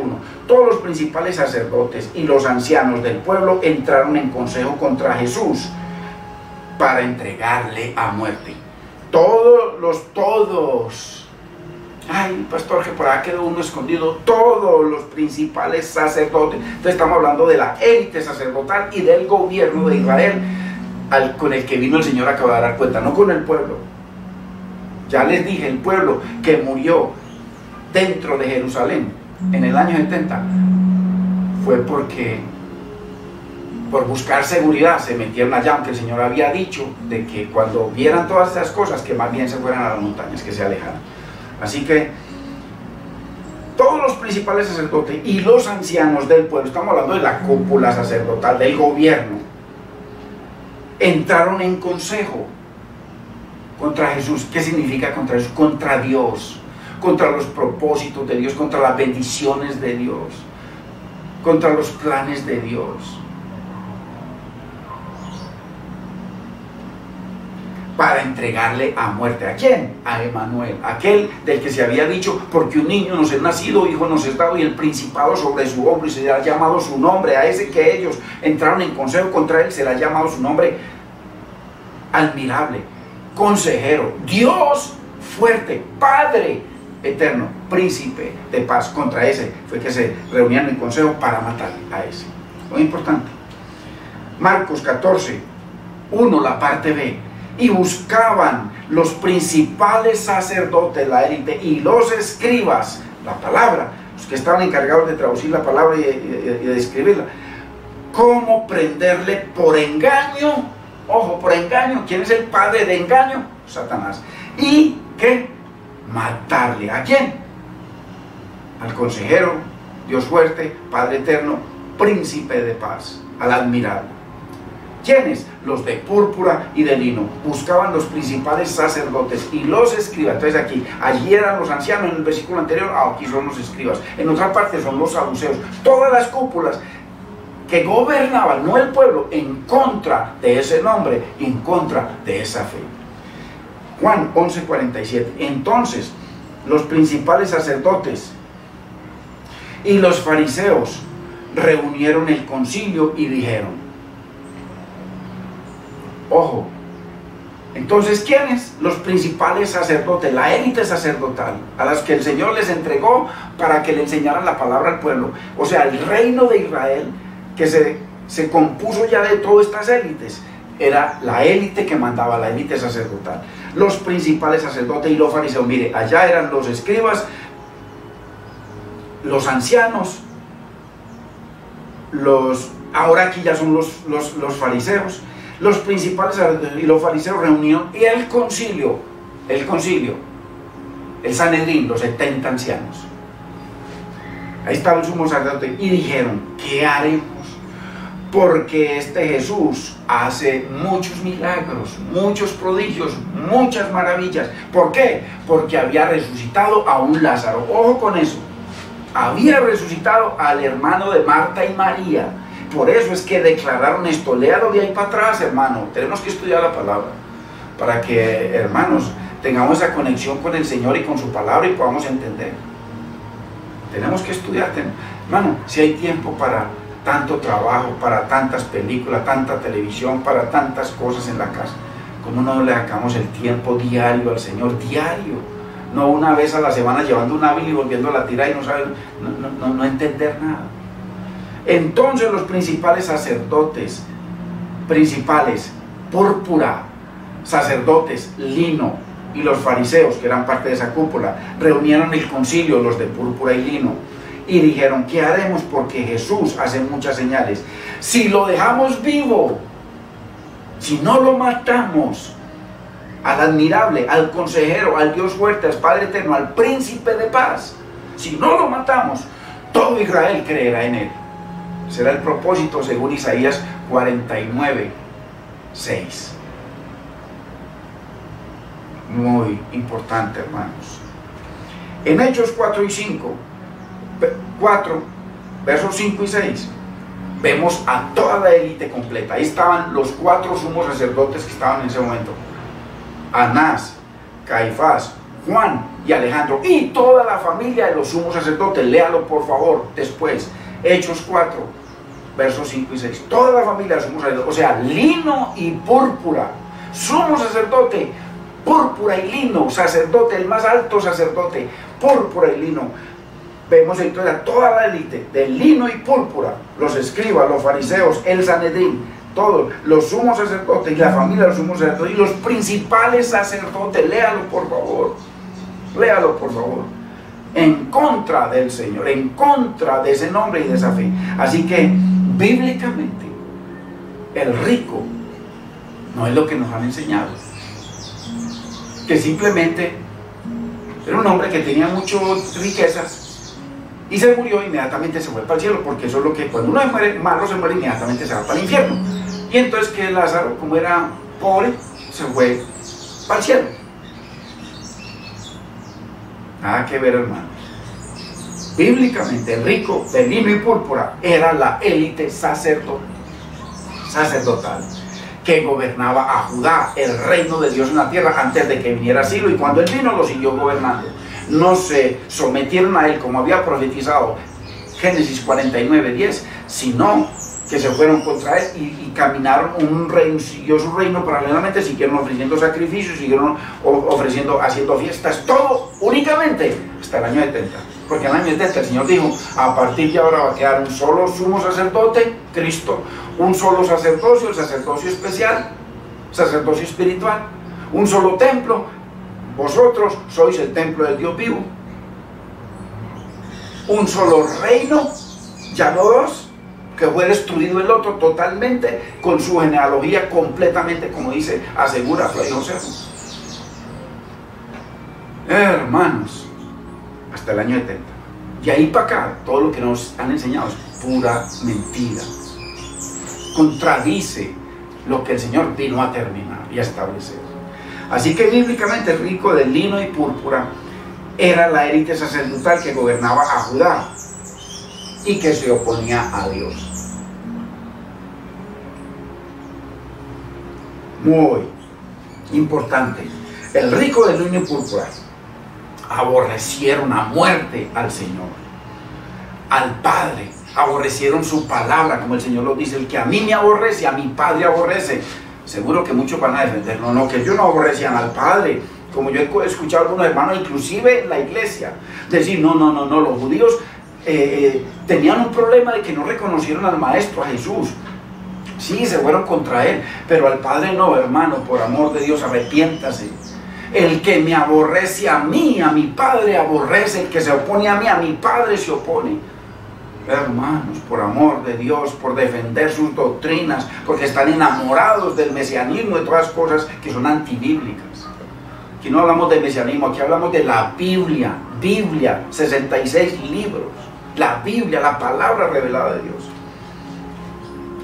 Todos los principales sacerdotes y los ancianos del pueblo entraron en consejo contra Jesús para entregarle a muerte. Todos. Ay, pastor, que por acá quedó uno escondido. Todos los principales sacerdotes. Entonces estamos hablando de la élite sacerdotal y del gobierno de Israel, con el que vino el Señor a acabar de dar cuenta, no con el pueblo. Ya les dije, el pueblo que murió dentro de Jerusalén en el año 70 fue porque por buscar seguridad se metieron allá, aunque el Señor había dicho de que cuando vieran todas estas cosas, que más bien se fueran a las montañas, que se alejaran. Así que todos los principales sacerdotes y los ancianos del pueblo, estamos hablando de la cúpula sacerdotal, del gobierno, entraron en consejo contra Jesús. ¿Qué significa contra Jesús? Contra Dios, contra los propósitos de Dios, contra las bendiciones de Dios, contra los planes de Dios, para entregarle a muerte. ¿A quién? A Emanuel, aquel del que se había dicho: porque un niño nos es nacido, hijo nos es dado, y el principado sobre su hombro, y se le ha llamado su nombre. A ese que ellos entraron en consejo contra él, se le ha llamado su nombre: admirable, consejero, Dios fuerte, Padre eterno, príncipe de paz. Contra ese fue que se reunían en consejo para matarle a ese. Muy importante. Marcos 14:1, la parte B. Y buscaban los principales sacerdotes, la élite, y los escribas, la palabra, los que estaban encargados de traducir la palabra y de escribirla, cómo prenderle por engaño. Ojo, por engaño. ¿Quién es el padre de engaño? Satanás. ¿Y qué? Matarle. ¿A quién? Al consejero, Dios fuerte, Padre eterno, príncipe de paz, al admirable. ¿Quiénes? Los de púrpura y de lino. Buscaban los principales sacerdotes y los escribas. Entonces aquí, allí eran los ancianos en el versículo anterior, aquí son los escribas. En otra parte son los saduceos. Todas las cúpulas que gobernaban, no el pueblo, en contra de ese nombre, en contra de esa fe. Juan 11:47. Entonces, los principales sacerdotes y los fariseos reunieron el concilio y dijeron, ojo, entonces, ¿quiénes? Los principales sacerdotes, la élite sacerdotal, a las que el Señor les entregó para que le enseñaran la palabra al pueblo. O sea, el reino de Israel, que se compuso ya de todas estas élites, era la élite que mandaba, la élite sacerdotal. Los principales sacerdotes y los fariseos, mire, allá eran los escribas, los ancianos, ahora aquí ya son los fariseos. Los principales y los fariseos reunieron y el concilio, el Sanedrín, los 70 ancianos. Ahí estaba el sumo sacerdote y dijeron, ¿qué haremos? Porque este Jesús hace muchos milagros, muchos prodigios, muchas maravillas. ¿Por qué? Porque había resucitado a un Lázaro. Ojo con eso. Había resucitado al hermano de Marta y María. Por eso es que declararon esto. Léalo de ahí para atrás, hermano. Tenemos que estudiar la palabra para que, hermanos, tengamos esa conexión con el Señor y con su palabra y podamos entender. Tenemos que estudiar. Hermano, si hay tiempo para tanto trabajo, para tantas películas, tanta televisión, para tantas cosas en la casa, ¿cómo no le sacamos el tiempo diario al Señor? Diario. No una vez a la semana llevando un hábil y volviendo a la tira y no entender nada. Entonces los principales sacerdotes, púrpura, sacerdotes, lino, y los fariseos, que eran parte de esa cúpula, reunieron el concilio, los de púrpura y lino, y dijeron, ¿qué haremos? Porque Jesús hace muchas señales. Si lo dejamos vivo, si no lo matamos, al admirable, al consejero, al Dios fuerte, al Padre eterno, al príncipe de paz, si no lo matamos, todo Israel creerá en él. Será el propósito según Isaías 49:6. Muy importante, hermanos. En Hechos 4 versos 5 y 6, vemos a toda la élite completa. Ahí estaban los 4 sumos sacerdotes que estaban en ese momento: Anás, Caifás, Juan y Alejandro, y toda la familia de los sumos sacerdotes. Léalo por favor después. Hechos 4, versos 5 y 6. Toda la familia de los sumos sacerdotes, o sea, lino y púrpura. Sumo sacerdote, púrpura y lino. Sacerdote, el más alto sacerdote, púrpura y lino. Vemos entonces a toda la élite de lino y púrpura, los escribas, los fariseos, el Sanedrín, todos, los sumos sacerdotes y la familia de los sumos sacerdotes y los principales sacerdotes. Léalo por favor, léalo por favor, en contra del Señor, en contra de ese nombre y de esa fe. Así que bíblicamente el rico no es lo que nos han enseñado, que simplemente era un hombre que tenía muchas riquezas y se murió, inmediatamente se fue para el cielo, porque eso es lo que, cuando uno muere, malo se muere, inmediatamente se va para el infierno. Y entonces que Lázaro, como era pobre, se fue para el cielo. Nada que ver, hermanos. Bíblicamente el rico de lino y púrpura era la élite sacerdotal que gobernaba a Judá, el reino de Dios en la tierra, antes de que viniera Ciro, y cuando él vino lo siguió gobernando. No se sometieron a él como había profetizado Génesis 49:10, sino que se fueron contra él y caminaron un reino, siguió su reino paralelamente, siguieron ofreciendo sacrificios, siguieron haciendo fiestas, todo únicamente hasta el año 70. Porque en el año 70 el Señor dijo, a partir de ahora va a quedar un solo sumo sacerdote, Cristo, un solo sacerdocio, el sacerdocio especial, sacerdocio espiritual, un solo templo. Vosotros sois el templo del Dios vivo. Un solo reino, ya no dos, que fue destruido el otro totalmente, con su genealogía completamente, como dice, asegura Fray Josefo. Hermanos, hasta el año 70. Y ahí para acá, todo lo que nos han enseñado es pura mentira. Contradice lo que el Señor vino a terminar y a establecer. Así que bíblicamente el rico de lino y púrpura era la élite sacerdotal que gobernaba a Judá y que se oponía a Dios. Muy importante. El rico de lino y púrpura aborrecieron a muerte al Señor, al Padre, aborrecieron su palabra, como el Señor lo dice: el que a mí me aborrece, a mi Padre aborrece. Seguro que muchos van a defenderlo, no, que ellos no aborrecían al Padre, como yo he escuchado a algunos hermanos, inclusive en la iglesia, decir: no, los judíos tenían un problema de que no reconocieron al Maestro, a Jesús. Sí, se fueron contra Él, pero al Padre no, hermano, por amor de Dios, arrepiéntase. El que me aborrece a mí, a mi Padre aborrece. El que se opone a mí, a mi Padre se opone. Hermanos, por amor de Dios, por defender sus doctrinas, porque están enamorados del mesianismo, de todas cosas que son antibíblicas. Aquí no hablamos de mesianismo, aquí hablamos de la Biblia. Biblia, 66 libros. La Biblia, la palabra revelada de Dios.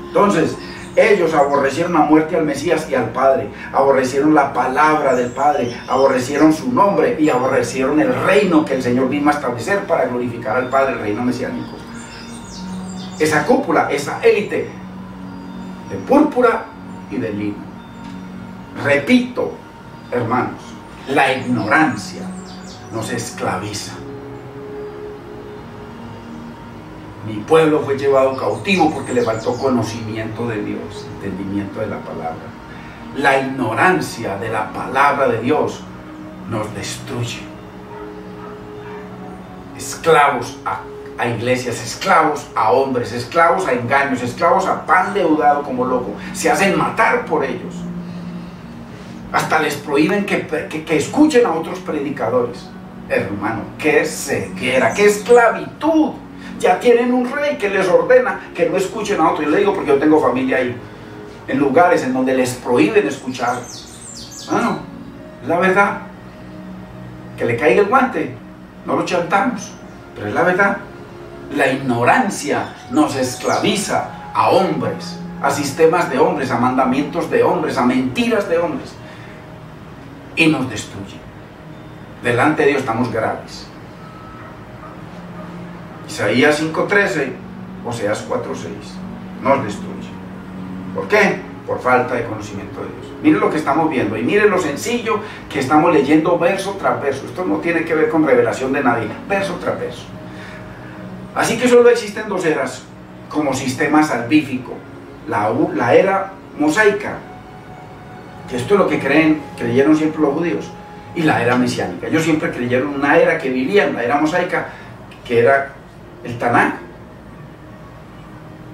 Entonces, ellos aborrecieron a muerte al Mesías y al Padre, aborrecieron la palabra del Padre, aborrecieron su nombre y aborrecieron el reino que el Señor vino a establecer para glorificar al Padre, el reino mesiánico. Esa cúpula, esa élite de púrpura y de lino. Repito, hermanos, la ignorancia nos esclaviza. Mi pueblo fue llevado cautivo porque le faltó conocimiento de Dios, entendimiento de la palabra. La ignorancia de la palabra de Dios nos destruye. Esclavos a iglesias, esclavos a hombres, esclavos a engaños, esclavos a pan leudado como loco. Se hacen matar por ellos. Hasta les prohíben que escuchen a otros predicadores. Hermano, qué ceguera, qué esclavitud. Ya tienen un rey que les ordena que no escuchen a otros. Yo le digo porque yo tengo familia ahí, en lugares en donde les prohíben escuchar. Bueno, es la verdad. Que le caiga el guante, no lo chantamos, pero es la verdad. La ignorancia nos esclaviza a hombres, a sistemas de hombres, a mandamientos de hombres, a mentiras de hombres, y nos destruye. Delante de Dios estamos graves. Isaías 5:13, Oseas 4:6, nos destruye. ¿Por qué? Por falta de conocimiento de Dios. Miren lo que estamos viendo y miren lo sencillo que estamos leyendo verso tras verso. Esto no tiene que ver con revelación de nadie, verso tras verso. Así que solo existen dos eras como sistema salvífico: la era mosaica, que esto es lo que creyeron siempre los judíos, y la era mesiánica. Ellos siempre creyeron una era que vivían, la era mosaica, que era el Tanaj,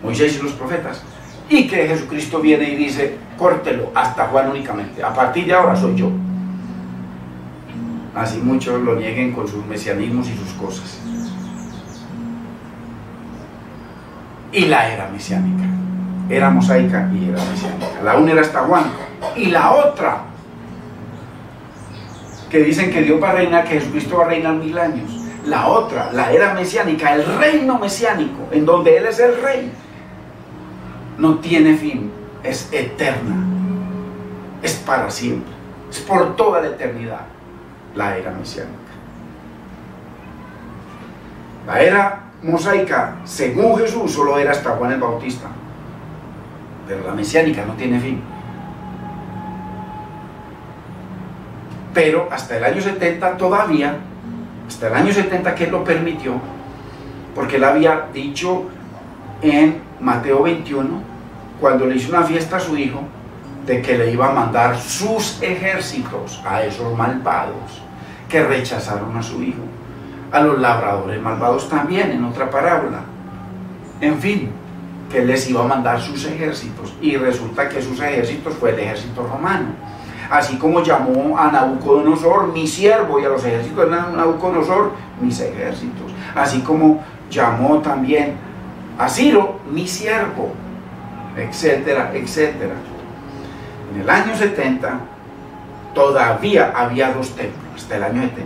Moisés y los profetas, y que Jesucristo viene y dice: córtelo hasta Juan únicamente, a partir de ahora soy yo. Así muchos lo nieguen con sus mesianismos y sus cosas. Y la era mesiánica, era mosaica y era mesiánica. La una era hasta Juan, y la otra, que dicen que Dios va a reinar, que Jesucristo va a reinar 1000 años. La otra, la era mesiánica, el reino mesiánico, en donde Él es el rey, no tiene fin, es eterna, es para siempre, es por toda la eternidad, la era mesiánica. La era mosaica, según Jesús, solo era hasta Juan el Bautista, pero la mesiánica no tiene fin. Pero hasta el año 70 todavía, hasta el año 70 que Él lo permitió, porque Él había dicho en Mateo 21, cuando le hizo una fiesta a su hijo, de que le iba a mandar sus ejércitos a esos malvados que rechazaron a su hijo, a los labradores malvados también, en otra parábola. En fin, que Él les iba a mandar sus ejércitos, y resulta que sus ejércitos fue el ejército romano. Así como llamó a Nabucodonosor mi siervo, y a los ejércitos de Nabucodonosor mis ejércitos. Así como llamó también a Ciro mi siervo, etcétera, etcétera. En el año 70 todavía había dos templos, hasta el año 70.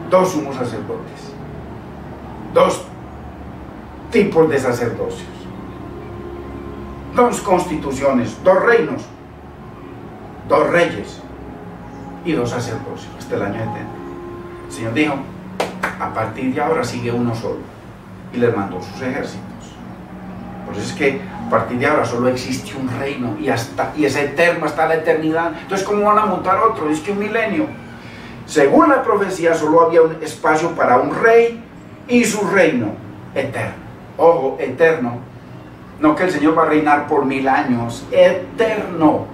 Dos sumos sacerdotes, dos tipos de sacerdocios. 2 constituciones, 2 reinos, 2 reyes y 2 sacerdocios hasta el año 70. El Señor dijo, a partir de ahora sigue uno solo, y les mandó sus ejércitos. Por eso es que a partir de ahora solo existe un reino, y es eterno hasta la eternidad. Entonces, ¿cómo van a montar otro? Es que un milenio. Según la profecía, solo había un espacio para un rey y su reino eterno. Ojo, eterno. No que el Señor va a reinar por 1000 años. Eterno.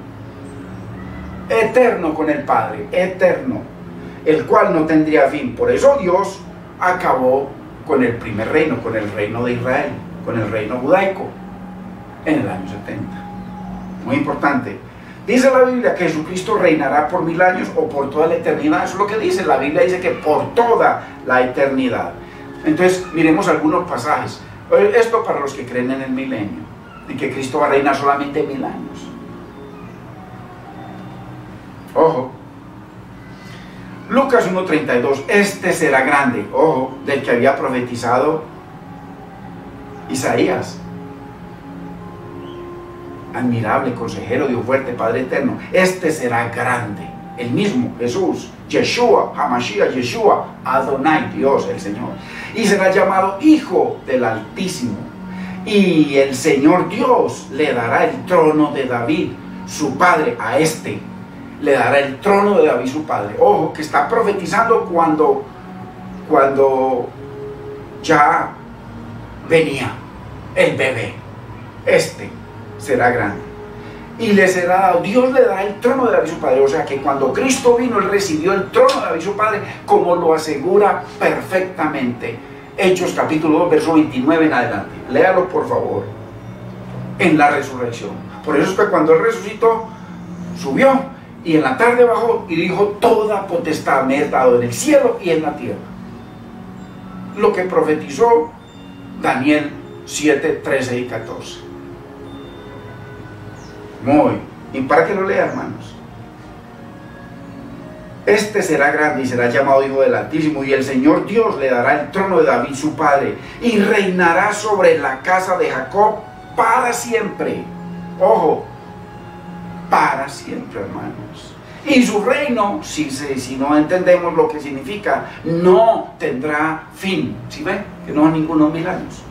Eterno con el Padre. Eterno. El cual no tendría fin. Por eso Dios acabó con el primer reino, con el reino de Israel, con el reino judaico, en el año 70. Muy importante. Dice la Biblia que Jesucristo reinará por 1000 años o por toda la eternidad. Eso es lo que dice. La Biblia dice que por toda la eternidad. Entonces, miremos algunos pasajes. Esto para los que creen en el milenio, en que Cristo va a reinar solamente 1000 años. Ojo. Lucas 1:32, este será grande, ojo, del que había profetizado Isaías. Admirable, consejero, Dios fuerte, Padre eterno. Este será grande, el mismo Jesús, Yeshua, Hamashiach, Yeshua, Adonai, Dios, el Señor. Y será llamado Hijo del Altísimo. Y el Señor Dios le dará el trono de David, su padre, a este. Le dará el trono de David su padre. Ojo, que está profetizando cuando ya venía el bebé. Este será grande. Y le será dado, Dios le dará el trono de David su padre. O sea que cuando Cristo vino, Él recibió el trono de David su padre, como lo asegura perfectamente Hechos capítulo 2, verso 29 en adelante. Léalo por favor. En la resurrección. Por eso es que cuando Él resucitó, subió. Y en la tarde bajó y dijo, toda potestad me es dado en el cielo y en la tierra. Lo que profetizó Daniel 7, 13 y 14. Y para que lo lea, hermanos. Este será grande y será llamado Hijo del Altísimo, y el Señor Dios le dará el trono de David su padre, y reinará sobre la casa de Jacob para siempre. Ojo, para siempre, hermanos. Y su reino, si no entendemos lo que significa, no tendrá fin. ¿Sí ven? Que no hay ningunos 1000 años.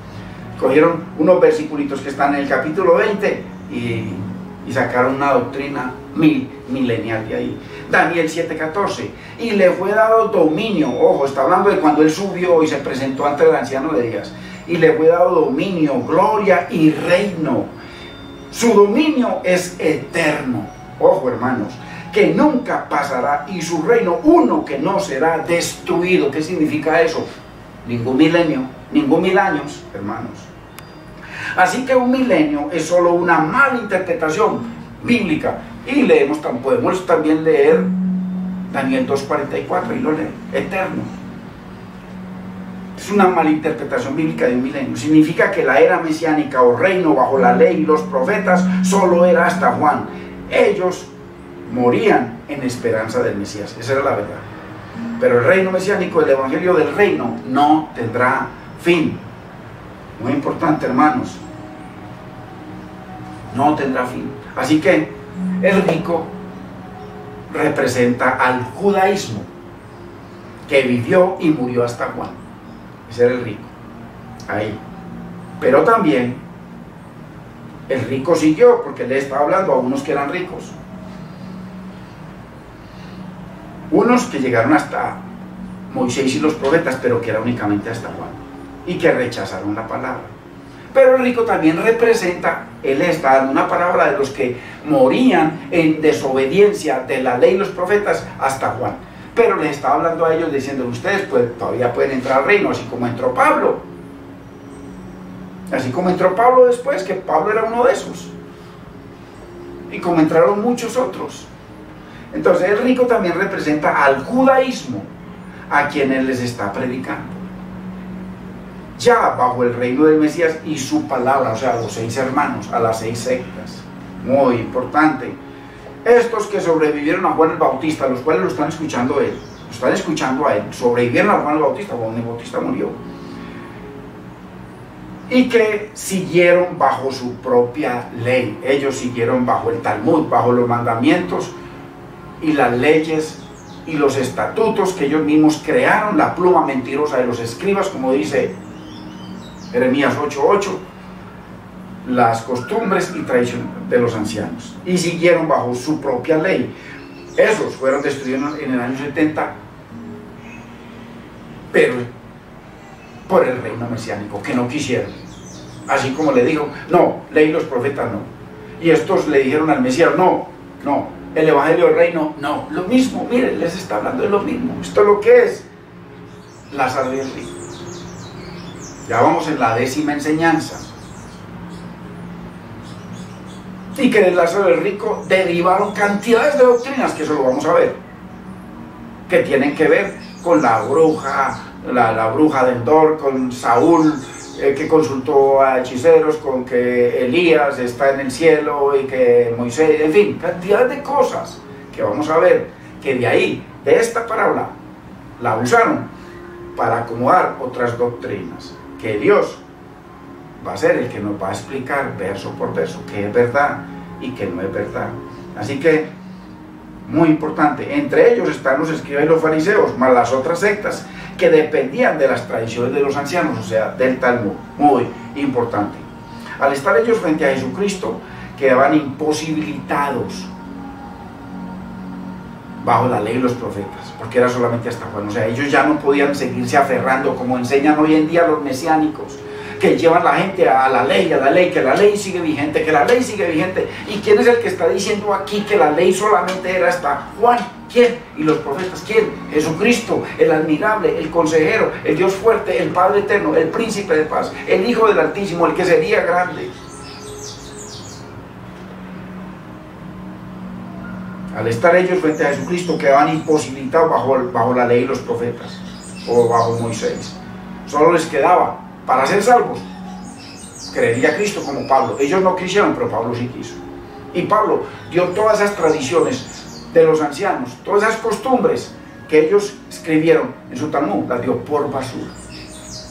Cogieron unos versiculitos que están en el capítulo 20 y sacaron una doctrina milenial de ahí. Daniel 7:14. Y le fue dado dominio. Ojo, está hablando de cuando él subió y se presentó ante el anciano de días. Y le fue dado dominio, gloria y reino. Su dominio es eterno. Ojo, hermanos, que nunca pasará, y su reino uno que no será destruido. ¿Qué significa eso? Ningún milenio, ningún 1000 años, hermanos. Así que un milenio es solo una mala interpretación bíblica. Y podemos también leer Daniel 2:44 y lo lee, eterno. Es una mala interpretación bíblica de un milenio. Significa que la era mesiánica o reino bajo la ley y los profetas solo era hasta Juan. Ellos morían en esperanza del Mesías. Esa era la verdad. Pero el reino mesiánico, el evangelio del reino, no tendrá fin. Muy importante, hermanos. No tendrá fin. Así que el rico representa al judaísmo, que vivió y murió hasta Juan. Ese era el rico. Ahí. Pero también el rico siguió, porque le estaba hablando a unos que eran ricos. Unos que llegaron hasta Moisés y los profetas, pero que era únicamente hasta Juan, y que rechazaron la palabra. Pero el rico también representa, él está dando una palabra de los que morían en desobediencia de la ley y los profetas hasta Juan. Pero les estaba hablando a ellos diciendo, ustedes pues todavía pueden entrar al reino, así como entró Pablo. Así como entró Pablo después, que Pablo era uno de esos. Y como entraron muchos otros. Entonces el rico también representa al judaísmo, a quien él les está predicando. Ya bajo el reino del Mesías y su palabra, o sea, a los 6 hermanos, a las 6 sectas. Muy importante. Estos que sobrevivieron a Juan el Bautista, los cuales lo están escuchando él, lo están escuchando a él, sobrevivieron a Juan el Bautista, Juan el Bautista murió. y que siguieron bajo su propia ley. Ellos siguieron bajo el Talmud, bajo los mandamientos y las leyes y los estatutos que ellos mismos crearon, la pluma mentirosa de los escribas, como dice Jeremías 8:8, las costumbres y tradiciones de los ancianos, y siguieron bajo su propia ley. Esos fueron destruidos en el año 70, pero por el reino mesiánico, que no quisieron. Así como le dijo, no, ley los profetas no. Y estos le dijeron al Mesías, no, no, el evangelio del reino, no. Lo mismo, miren, les está hablando de lo mismo. Esto es lo que es Lázaro y el rico. Ya vamos en la 10ª enseñanza. Y que del Lázaro y el rico derivaron cantidades de doctrinas, que eso lo vamos a ver, que tienen que ver con la bruja, la bruja de Endor, con Saúl, que consultó a hechiceros, con que Elías está en el cielo y que Moisés, en fin, cantidad de cosas que vamos a ver, que de ahí, de esta parábola, la usaron para acomodar otras doctrinas, que Dios va a ser el que nos va a explicar verso por verso qué es verdad y qué no es verdad. Así que, muy importante, entre ellos están los escribas y los fariseos, más las otras sectas que dependían de las tradiciones de los ancianos, o sea, del Talmud. Muy importante. Al estar ellos frente a Jesucristo, quedaban imposibilitados bajo la ley y los profetas, porque era solamente hasta Juan. O sea, ellos ya no podían seguirse aferrando como enseñan hoy en día los mesiánicos, que llevan la gente a la ley, que la ley sigue vigente, que la ley sigue vigente. ¿Y quién es el que está diciendo aquí que la ley solamente era hasta Juan? ¿Quién? ¿Y los profetas? ¿Quién? Jesucristo, el admirable, el consejero, el Dios fuerte, el Padre eterno, el príncipe de paz, el Hijo del Altísimo, el que sería grande. Al estar ellos frente a Jesucristo, quedaban imposibilitados bajo la ley y los profetas, o bajo Moisés. Solo les quedaba, para ser salvos, creería a Cristo, como Pablo. Ellos no quisieron, pero Pablo sí quiso. Y Pablo dio todas esas tradiciones de los ancianos, todas esas costumbres que ellos escribieron en su Talmud, las dio por basura.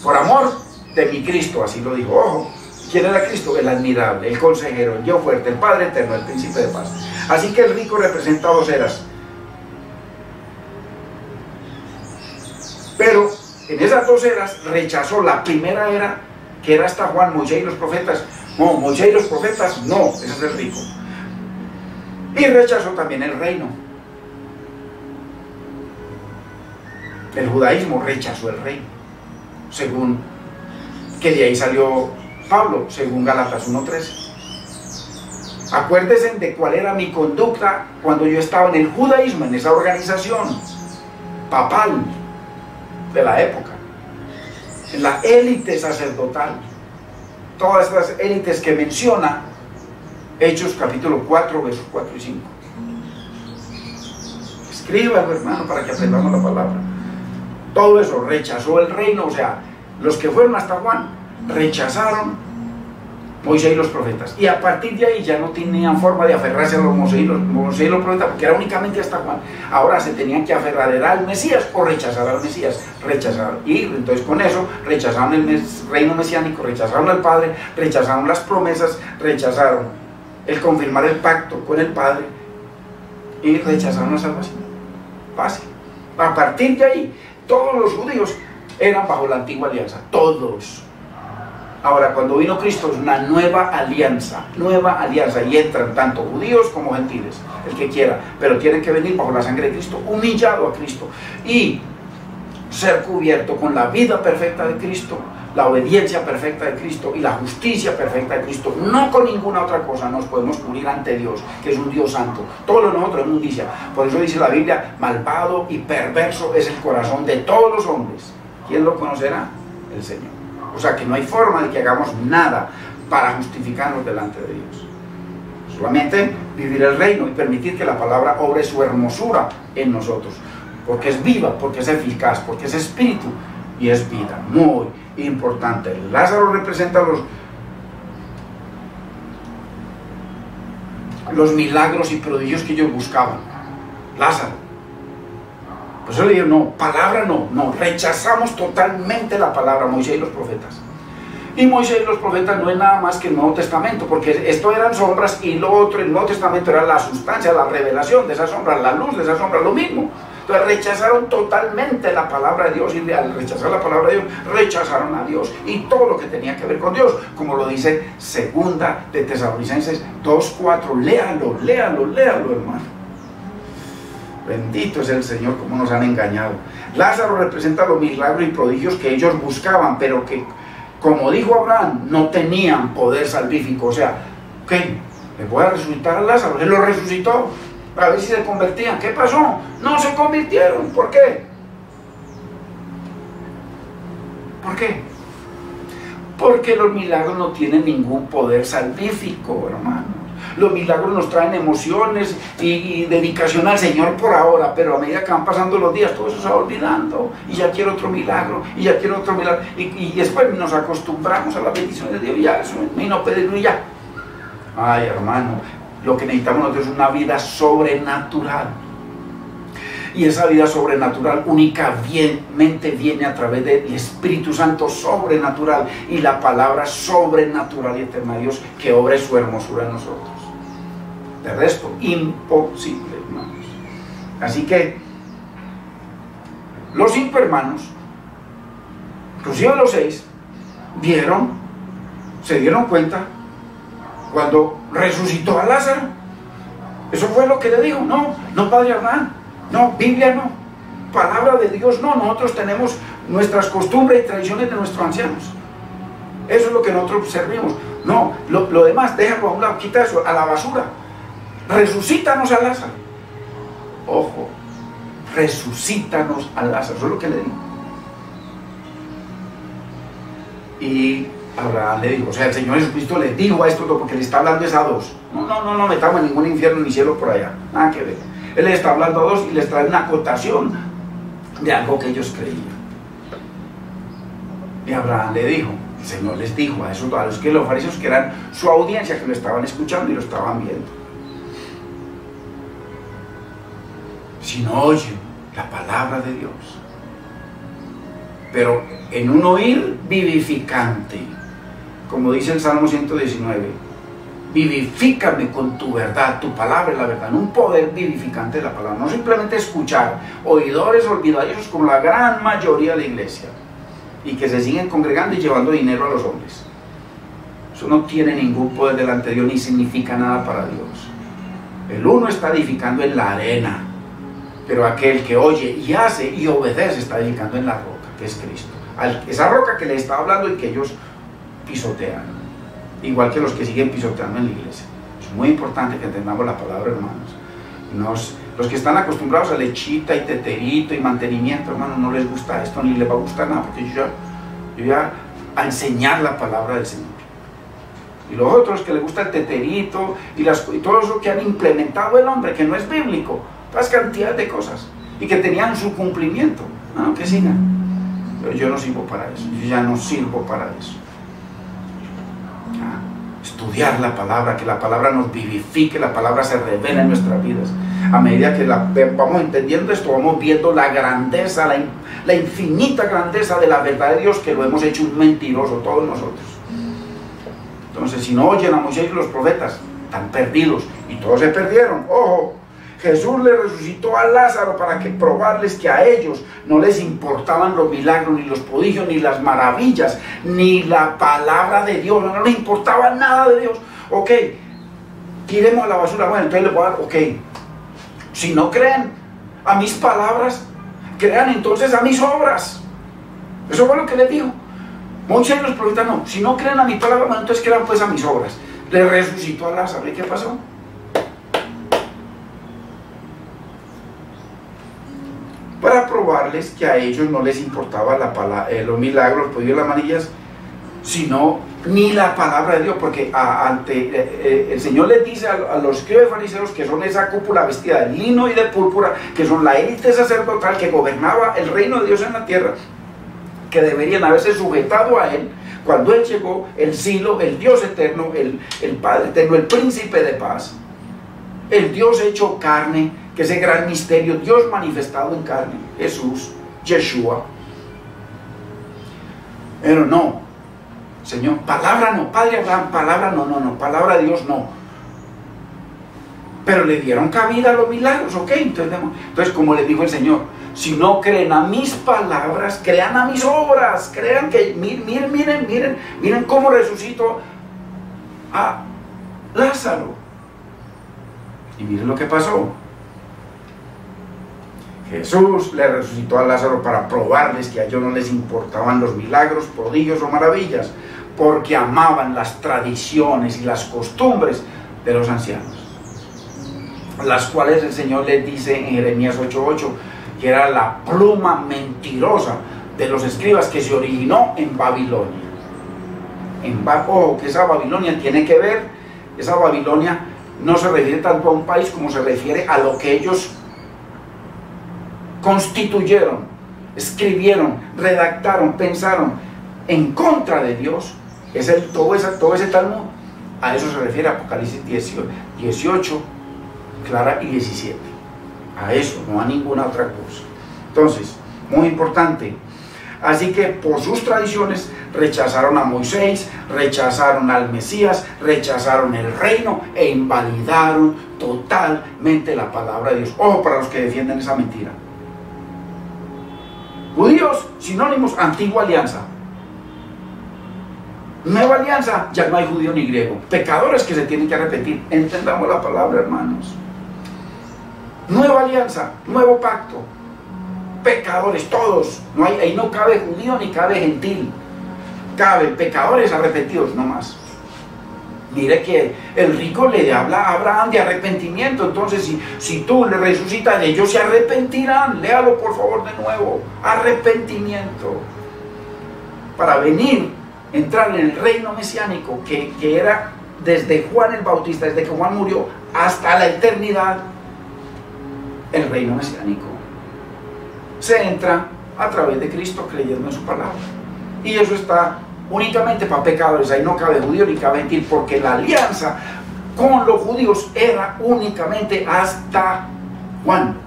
Por amor de mi Cristo, así lo dijo. Ojo, ¿quién era Cristo? El admirable, el consejero, el Dios fuerte, el Padre eterno, el príncipe de paz. Así que el rico representa 2 eras. Pero en esas 2 eras rechazó la primera era, que era hasta Juan, Moisés y los profetas. No, Moisés y los profetas, no, ese es el rico. Y rechazó también el reino. El judaísmo rechazó el reino, según que de ahí salió Pablo, según Gálatas 1:13. Acuérdense de cuál era mi conducta cuando yo estaba en el judaísmo, en esa organización papal de la época, en la élite sacerdotal, todas estas élites que menciona Hechos capítulo 4, versos 4 y 5. Escríbalo, hermano, para que aprendamos la palabra. Todo eso rechazó el reino, o sea, los que fueron hasta Juan rechazaron Moisés y los profetas, y a partir de ahí ya no tenían forma de aferrarse a los Moisés y los profetas, porque era únicamente hasta Juan. Ahora se tenían que aferrar, ¿era al Mesías o rechazar al Mesías? Rechazaron, y entonces con eso rechazaron el reino mesiánico, rechazaron al Padre, rechazaron las promesas, rechazaron el confirmar el pacto con el Padre, y rechazaron la salvación. Fácil. A partir de ahí, todos los judíos eran bajo la antigua alianza, todos. Ahora, cuando vino Cristo, es una nueva alianza, y entran tanto judíos como gentiles, el que quiera, pero tienen que venir bajo la sangre de Cristo, humillado a Cristo, y ser cubierto con la vida perfecta de Cristo, la obediencia perfecta de Cristo y la justicia perfecta de Cristo. No con ninguna otra cosa nos podemos cubrir ante Dios, que es un Dios santo. Todo lo nosotros es inmundicia. Por eso dice la Biblia, malvado y perverso es el corazón de todos los hombres. ¿Quién lo conocerá? El Señor. O sea que no hay forma de que hagamos nada para justificarnos delante de Dios. Solamente vivir el reino y permitir que la palabra obre su hermosura en nosotros. Porque es viva, porque es eficaz, porque es espíritu y es vida. Muy importante. Lázaro representa los milagros y prodigios que ellos buscaban. Lázaro. Por eso le digo, no, palabra no, rechazamos totalmente la palabra, Moisés y los profetas. Y Moisés y los profetas no es nada más que el Nuevo Testamento, porque esto eran sombras y lo otro, el Nuevo Testamento era la sustancia, la revelación de esas sombras, la luz de esas sombras, lo mismo. Entonces rechazaron totalmente la palabra de Dios, y al rechazar la palabra de Dios, rechazaron a Dios y todo lo que tenía que ver con Dios, como lo dice segunda de Tesalonicenses 2:4. Léalo, léalo, léalo, hermano. Bendito es el Señor, como nos han engañado. Lázaro representa los milagros y prodigios que ellos buscaban, pero que, como dijo Abraham, no tenían poder salvífico. O sea, ¿qué? ¿Le voy a resucitar a Lázaro? Él lo resucitó a ver si se convertían. ¿Qué pasó? No se convirtieron. ¿Por qué? ¿Por qué? Porque los milagros no tienen ningún poder salvífico, hermano. Los milagros nos traen emociones y dedicación al Señor por ahora, pero a medida que van pasando los días, todo eso se va olvidando, y ya quiero otro milagro, y ya quiero otro milagro, y después nos acostumbramos a las bendiciones de Dios, y ya, eso, y no pedirlo, y ya. Ay, hermano, lo que necesitamos nosotros es una vida sobrenatural, y esa vida sobrenatural únicamente viene a través del Espíritu Santo sobrenatural, y la palabra sobrenatural y eterna de Dios, que obre su hermosura en nosotros. De resto, imposible, hermanos. Así que los 5 hermanos, inclusive los 6, se dieron cuenta cuando resucitó a Lázaro. Eso fue lo que le dijo. No, Padre Abraham, no, Biblia no, palabra de Dios no. Nosotros tenemos nuestras costumbres y tradiciones de nuestros ancianos. Eso es lo que nosotros servimos. No, lo demás, déjalo a un lado, quita eso, a la basura. Resucítanos a Lázaro. Ojo, resucítanos a Lázaro. Eso es lo que le digo. Y Abraham le dijo, o sea, el Señor Jesucristo le dijo a estos dos, porque le está hablando a 2. No metamos en ningún infierno ni cielo por allá. Nada que ver. Él les está hablando a 2 y les trae una acotación de algo que ellos creían. Y Abraham le dijo, el Señor les dijo a los fariseos, que eran su audiencia, que lo estaban escuchando y lo estaban viendo: si no oyen la palabra de Dios, pero en un oír vivificante, como dice el Salmo 119, vivifícame con tu verdad, tu palabra es la verdad, en un poder vivificante de la palabra, no simplemente escuchar, oidores olvidadizos como la gran mayoría de la iglesia, y que se siguen congregando y llevando dinero a los hombres. Eso no tiene ningún poder delante de Dios, ni significa nada para Dios. El uno está edificando en la arena, pero aquel que oye y hace y obedece está edificando en la roca, que es Cristo. Esa roca que le está hablando y que ellos pisotean, igual que los que siguen pisoteando en la iglesia. Es muy importante que entendamos la palabra, hermanos. Los que están acostumbrados a lechita y teterito y mantenimiento, hermanos, no les gusta esto, ni les va a gustar nada, porque yo ya a enseñar la palabra del Señor. Y los otros que les gusta el teterito y todo eso que han implementado el hombre, que no es bíblico, todas cantidades de cosas, y que tenían su cumplimiento, que sigan. Pero yo no sirvo para eso, yo ya no sirvo para eso. Estudiar la palabra, que la palabra nos vivifique, la palabra se revela en nuestras vidas. A medida que vamos entendiendo esto, vamos viendo la grandeza, la infinita grandeza de la verdad de Dios, que lo hemos hecho un mentiroso todos nosotros. Entonces, si no oyen a Moisés y los profetas, están perdidos, y todos se perdieron. Ojo, Jesús le resucitó a Lázaro para que probarles que a ellos no les importaban los milagros, ni los prodigios, ni las maravillas, ni la palabra de Dios. No les importaba nada de Dios. Ok, tiremos a la basura. Bueno, entonces les voy a dar, ok, si no creen a mis palabras, crean entonces a mis obras. Eso fue lo que les dijo Moisés y los profetas. No, si no creen a mi palabra, bueno, entonces crean pues a mis obras. Le resucitó a Lázaro. ¿Y qué pasó? Para probarles que a ellos no les importaba los milagros, los prodigios, las maravillas, sino ni la palabra de Dios, porque el Señor les dice a los escribas y fariseos, que son esa cúpula vestida de lino y de púrpura, que son la élite sacerdotal que gobernaba el reino de Dios en la tierra, que deberían haberse sujetado a Él cuando Él llegó, el Silo, el Dios eterno, el Padre eterno, el príncipe de paz, el Dios hecho carne, que ese gran misterio, Dios manifestado en carne, Jesús, Yeshua. Pero no, Señor, palabra no, Padre Abraham, palabra no, palabra de Dios no. Pero le dieron cabida a los milagros, ok. Entonces, como les dijo el Señor, si no creen a mis palabras, crean a mis obras. Crean que, miren cómo resucitó a Lázaro. Y miren lo que pasó. Jesús le resucitó a Lázaro para probarles que a ellos no les importaban los milagros, prodigios o maravillas, porque amaban las tradiciones y las costumbres de los ancianos, las cuales el Señor les dice en Jeremías 8:8 que era la pluma mentirosa de los escribas que se originó en Babilonia. Ojo, que esa Babilonia tiene que ver, esa Babilonia no se refiere tanto a un país como se refiere a lo que ellos constituyeron, escribieron, redactaron, pensaron en contra de Dios. Todo ese Talmud, a eso se refiere Apocalipsis 18, Clara, y 17. A eso, no a ninguna otra cosa. Entonces, muy importante. Así que por sus tradiciones rechazaron a Moisés, rechazaron al Mesías, rechazaron el reino e invalidaron totalmente la palabra de Dios. Ojo para los que defienden esa mentira. Judíos, sinónimos, antigua alianza. Nueva alianza, ya no hay judío ni griego. Pecadores que se tienen que arrepentir. Entendamos la palabra, hermanos. Nueva alianza, nuevo pacto. Pecadores, todos. Ahí no cabe judío ni cabe gentil. Caben pecadores arrepentidos, no más. Mire que el rico le habla a Abraham de arrepentimiento. Entonces, si tú le resucitas, ellos se arrepentirán. Léalo por favor de nuevo. Arrepentimiento. Para entrar en el reino mesiánico, que era desde Juan el Bautista, desde que Juan murió, hasta la eternidad, el reino mesiánico. Se entra a través de Cristo creyendo en su palabra. Y eso está únicamente para pecadores. Ahí no cabe judío ni cabe gentil, porque la alianza con los judíos era únicamente hasta Juan.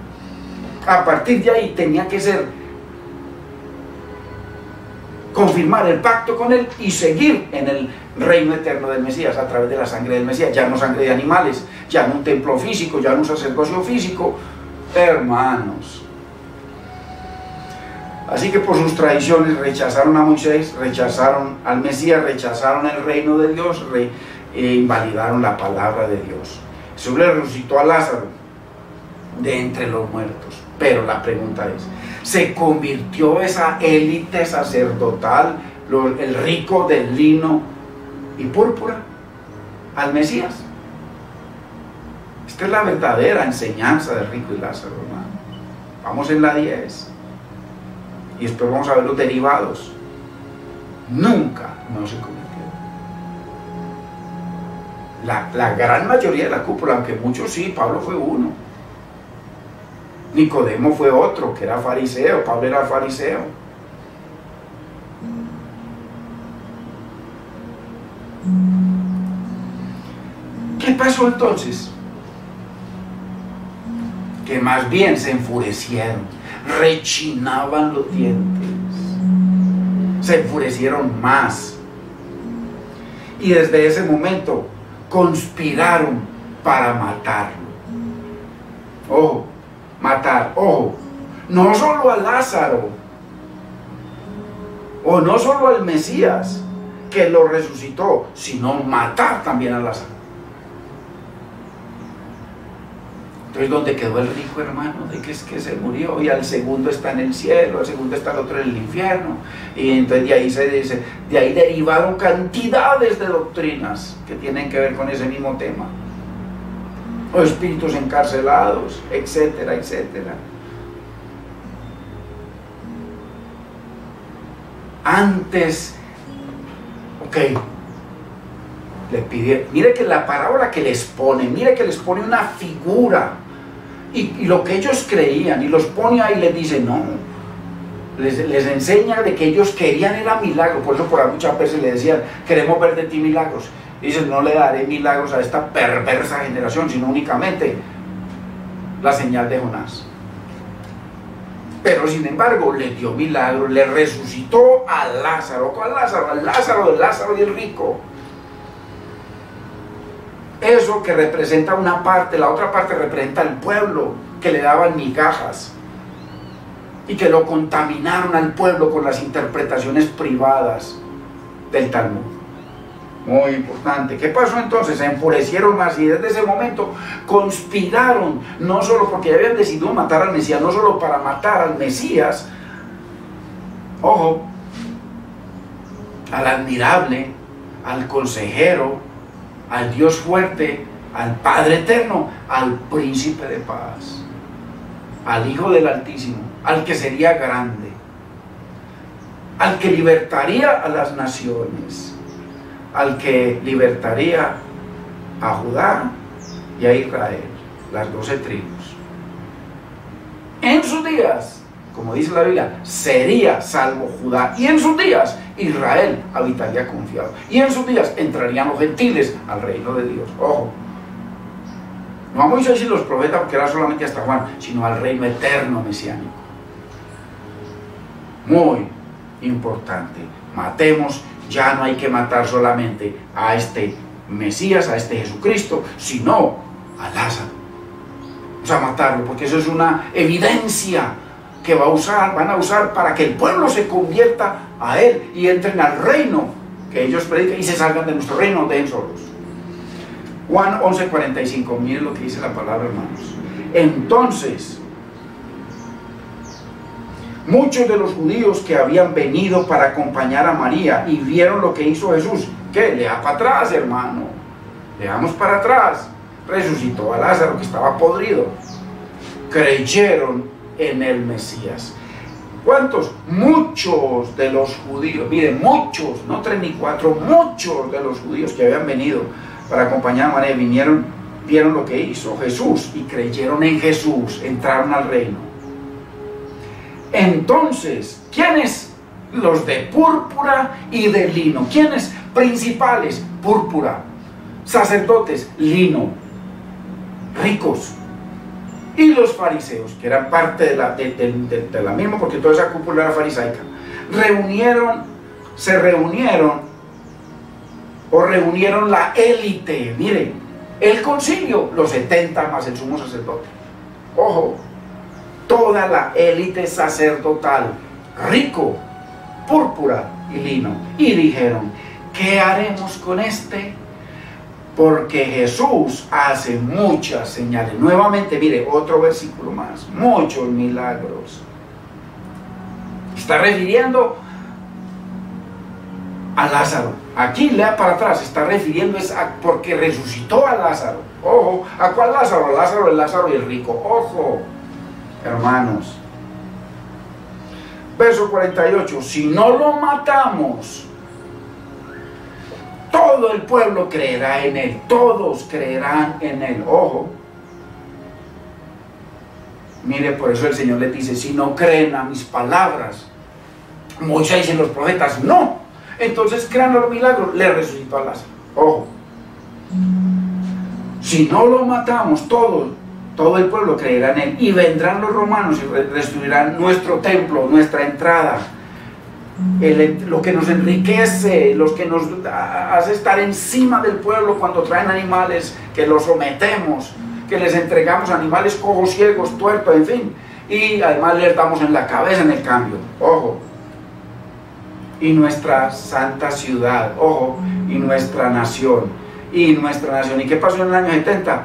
A partir de ahí tenía que ser confirmar el pacto con él y seguir en el reino eterno del Mesías a través de la sangre del Mesías. Ya no sangre de animales, ya no un templo físico, ya no un sacerdocio físico, hermanos. Así que por sus tradiciones rechazaron a Moisés, rechazaron al Mesías, rechazaron el reino de Dios, invalidaron la palabra de Dios. Jesús le resucitó a Lázaro de entre los muertos. Pero la pregunta es, ¿se convirtió esa élite sacerdotal, el rico del lino y púrpura, al Mesías? Esta es la verdadera enseñanza del rico y Lázaro, hermano. Vamos en la 10. Y después vamos a ver los derivados. Nunca no se convirtieron. La gran mayoría de la cúpula, aunque muchos sí, Pablo fue uno. Nicodemo fue otro, que era fariseo. Pablo era fariseo. ¿Qué pasó entonces? Que más bien se enfurecieron, rechinaban los dientes, se enfurecieron más. Y desde ese momento conspiraron para matarlo. Ojo, matar, ojo, no solo a Lázaro, o no solo al Mesías que lo resucitó, sino matar también a Lázaro. Entonces, ¿dónde quedó el rico, hermano? De que es que se murió, y al segundo está en el cielo, al segundo está el otro en el infierno. Y entonces de ahí derivaron cantidades de doctrinas que tienen que ver con ese mismo tema. O espíritus encarcelados, etcétera, etcétera. Antes, ok, le pide, mire que la parábola que les pone, mire que les pone una figura y lo que ellos creían, y los pone ahí y les dice, no, les enseña de que ellos querían era milagro. Por eso por ahí muchas veces le decían, queremos ver de ti milagros. Dicen, no le daré milagros a esta perversa generación, sino únicamente la señal de Jonás. Pero sin embargo le dio milagro, le resucitó a Lázaro. ¿Cuál Lázaro? Al Lázaro y el rico. Eso que representa una parte, la otra parte representa al pueblo que le daban migajas y que lo contaminaron al pueblo con las interpretaciones privadas del Talmud. Muy importante. ¿Qué pasó entonces? Se enfurecieron más y desde ese momento conspiraron, no solo porque habían decidido matar al Mesías, no solo para matar al Mesías, ojo, al admirable, al consejero, al Dios fuerte, al Padre eterno, al príncipe de paz, al Hijo del Altísimo, al que sería grande, al que libertaría a las naciones, al que libertaría a Judá y a Israel, las 12 tribus. En sus días, como dice la Biblia, sería salvo Judá, y en sus días Israel habitaría confiado, y en sus días entrarían los gentiles al reino de Dios. Ojo, no a Moisés y los profetas, porque era solamente hasta Juan, sino al reino eterno mesiánico. Muy importante. Matemos. Ya no hay que matar solamente a este Mesías, a este Jesucristo, sino a Lázaro. Vamos a matarlo, porque eso es una evidencia que van a usar para que el pueblo se convierta a él y entren al reino que ellos predican y se salgan de nuestro reino, dejen solos. Juan 11:45, miren lo que dice la palabra, hermanos. Entonces, muchos de los judíos que habían venido para acompañar a María y vieron lo que hizo Jesús, ¿qué? Lea para atrás, hermano, leamos para atrás. Resucitó a Lázaro que estaba podrido. Creyeron en el Mesías. ¿Cuántos? Muchos de los judíos, miren, muchos, no 3 ni 4, muchos de los judíos que habían venido para acompañar a María vinieron, vieron lo que hizo Jesús y creyeron en Jesús, entraron al reino. Entonces, ¿quiénes? Los de púrpura y de lino. ¿Quiénes? Principales, púrpura. Sacerdotes, lino. Ricos. Y los fariseos, que eran parte de la misma, porque toda esa cúpula era farisaica, reunieron la élite. Miren, el concilio, los 70 más el sumo sacerdote. Ojo. Toda la élite sacerdotal, rico, púrpura y lino. Y dijeron, ¿qué haremos con este? Porque Jesús hace muchas señales. Nuevamente, mire, otro versículo más. Muchos milagros. Está refiriendo a Lázaro. Aquí, lea para atrás, está refiriendo porque resucitó a Lázaro. Ojo, ¿a cuál Lázaro? Lázaro, el Lázaro y el rico. Ojo. Hermanos, verso 48, si no lo matamos, todo el pueblo creerá en él, todos creerán en él. Ojo, mire, por eso el Señor les dice, si no creen a mis palabras, Moisés y los profetas, no, entonces crean los milagros. Le resucitó a Lázaro. Ojo, si no lo matamos, todo el pueblo creerá en él, y vendrán los romanos y destruirán nuestro templo, nuestra entrada, lo que nos enriquece, lo que nos hace estar encima del pueblo cuando traen animales, que los sometemos, que les entregamos animales cojos, ciegos, tuertos, en fin, y además les damos en la cabeza en el cambio. Ojo, y nuestra santa ciudad, ojo, y nuestra nación. ¿Y qué pasó en el año 70?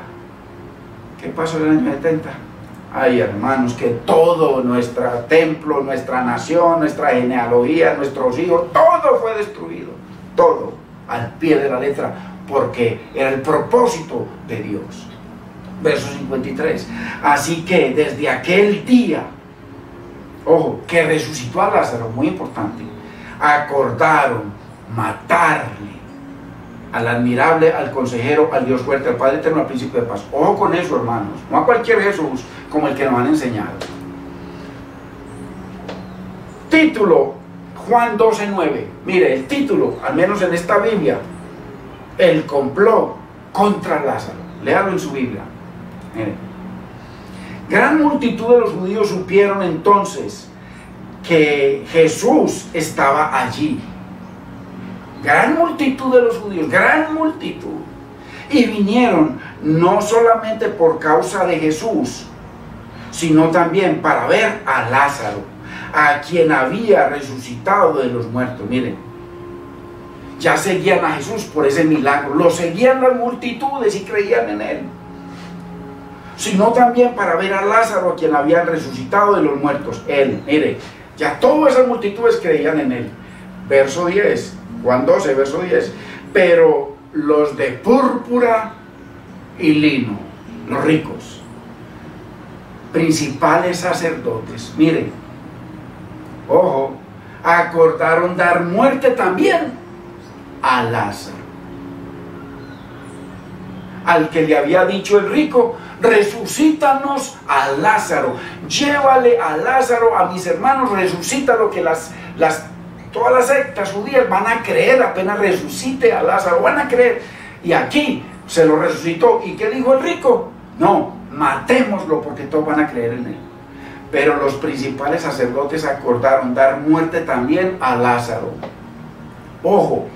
¿Qué pasó en el año 70? Ay, hermanos, que todo nuestro templo, nuestra nación, nuestra genealogía, nuestros hijos, todo fue destruido. Todo, al pie de la letra, porque era el propósito de Dios. Verso 53. Así que desde aquel día, ojo, que resucitó a Lázaro, muy importante, acordaron matarle al admirable, al consejero, al Dios fuerte, al Padre eterno, al príncipe de paz. Ojo con eso, hermanos, no a cualquier Jesús como el que nos han enseñado. Título, Juan 12:9. Mire, el título, al menos en esta Biblia, el complot contra Lázaro. Léalo en su Biblia. Mire. Gran multitud de los judíos supieron entonces que Jesús estaba allí. Gran multitud de los judíos, gran multitud. Y vinieron no solamente por causa de Jesús, sino también para ver a Lázaro, a quien había resucitado de los muertos. Miren, ya seguían a Jesús por ese milagro, lo seguían las multitudes y creían en él, sino también para ver a Lázaro, a quien habían resucitado de los muertos. Él, mire, ya todas esas multitudes creían en él. Verso 10, Juan 12, verso 10. Pero los de púrpura y lino, los ricos, principales sacerdotes, miren, ojo, acordaron dar muerte también a Lázaro, al que le había dicho el rico: resucítanos a Lázaro, llévale a Lázaro a mis hermanos, resucítalo, que todas las sectas judías van a creer apenas resucite a Lázaro, van a creer. Y aquí se lo resucitó. ¿Y qué dijo el rico? No, matémoslo porque todos van a creer en él. Pero los principales sacerdotes acordaron dar muerte también a Lázaro. Ojo,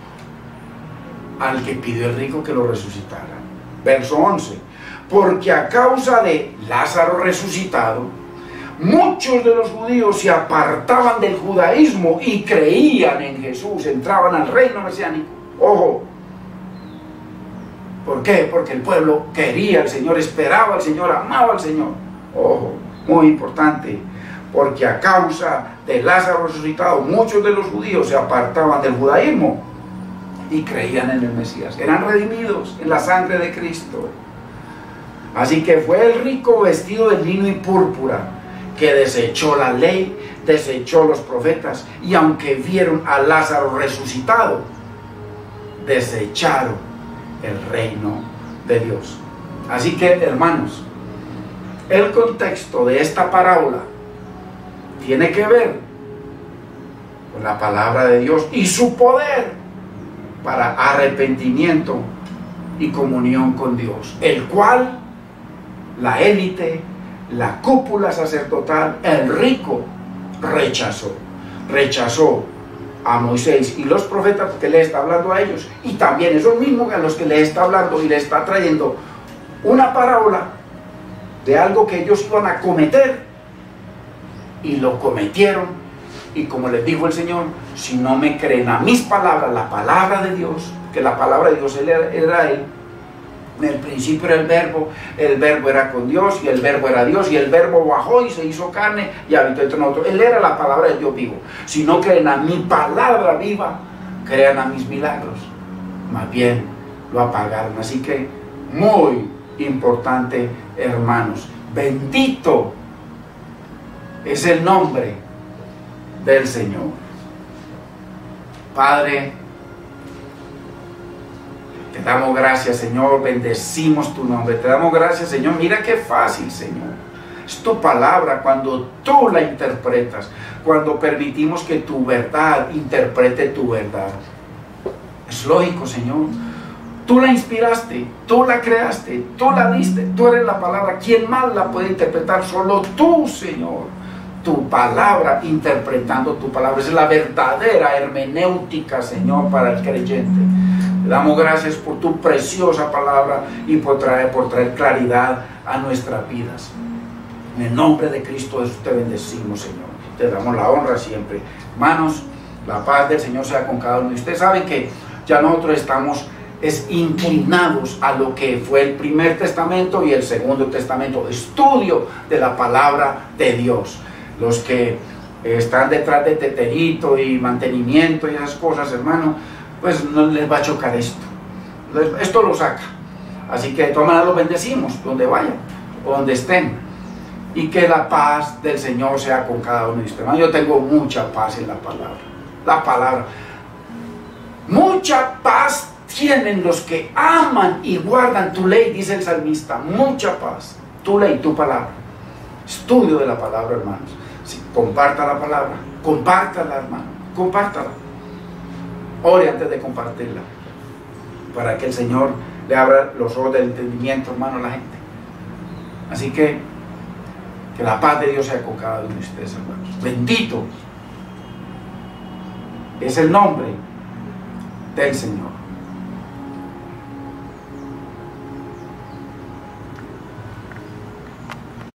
al que pidió el rico que lo resucitara. Verso 11. Porque a causa de Lázaro resucitado, muchos de los judíos se apartaban del judaísmo y creían en Jesús, entraban al reino mesiánico. Ojo, ¿por qué? Porque el pueblo quería al Señor, esperaba al Señor, amaba al Señor. Ojo, muy importante, porque a causa de Lázaro resucitado, muchos de los judíos se apartaban del judaísmo y creían en el Mesías, eran redimidos en la sangre de Cristo. Así que fue el rico vestido de lino y púrpura que desechó la ley, desechó los profetas, y aunque vieron a Lázaro resucitado, desecharon el reino de Dios. Así que, hermanos, el contexto de esta parábola tiene que ver con la palabra de Dios y su poder para arrepentimiento y comunión con Dios, el cual la élite, la cúpula sacerdotal, el rico, rechazó a Moisés y los profetas, porque le está hablando a ellos, y también esos mismos a los que le está hablando y le está trayendo una parábola de algo que ellos iban a cometer, y lo cometieron. Y como les dijo el Señor, si no me creen a mis palabras, la palabra de Dios, que la palabra de Dios era Él. En el principio era el verbo era con Dios, y el verbo era Dios, y el verbo bajó y se hizo carne y habitó entre nosotros. Él era la palabra de Dios vivo. Si no creen a mi palabra viva, crean a mis milagros. Más bien lo apagaron. Así que muy importante, hermanos. Bendito es el nombre del Señor. Padre, te damos gracias, Señor, bendecimos tu nombre, te damos gracias, Señor. Mira qué fácil, Señor, es tu palabra cuando tú la interpretas, cuando permitimos que tu verdad interprete tu verdad. Es lógico, Señor, tú la inspiraste, tú la creaste, tú la diste, tú eres la palabra. ¿Quién más la puede interpretar? Solo tú, Señor. Tu palabra, interpretando tu palabra, es la verdadera hermenéutica, Señor, para el creyente. Te damos gracias por tu preciosa palabra y por traer claridad a nuestras vidas. En el nombre de Cristo Jesús te bendecimos, Señor. Te damos la honra siempre. Hermanos, la paz del Señor sea con cada uno. Y ustedes saben que ya nosotros estamos inclinados a lo que fue el primer testamento y el segundo testamento, estudio de la palabra de Dios. Los que están detrás de teterito y mantenimiento y esas cosas, hermano, pues no les va a chocar esto. Esto lo saca. Así que de todas maneras los bendecimos, donde vayan, o donde estén. Y que la paz del Señor sea con cada uno de ustedes. Hermano, yo tengo mucha paz en la palabra. La palabra. Mucha paz tienen los que aman y guardan tu ley, dice el salmista. Mucha paz. Tu ley, tu palabra. Estudio de la palabra, hermanos. Sí, comparta la palabra, compártala, hermano, compártala. Ore antes de compartirla, para que el Señor le abra los ojos del entendimiento, hermano, a la gente. Así que Que la paz de Dios sea con cada uno de ustedes, hermanos. Bendito es el nombre del Señor.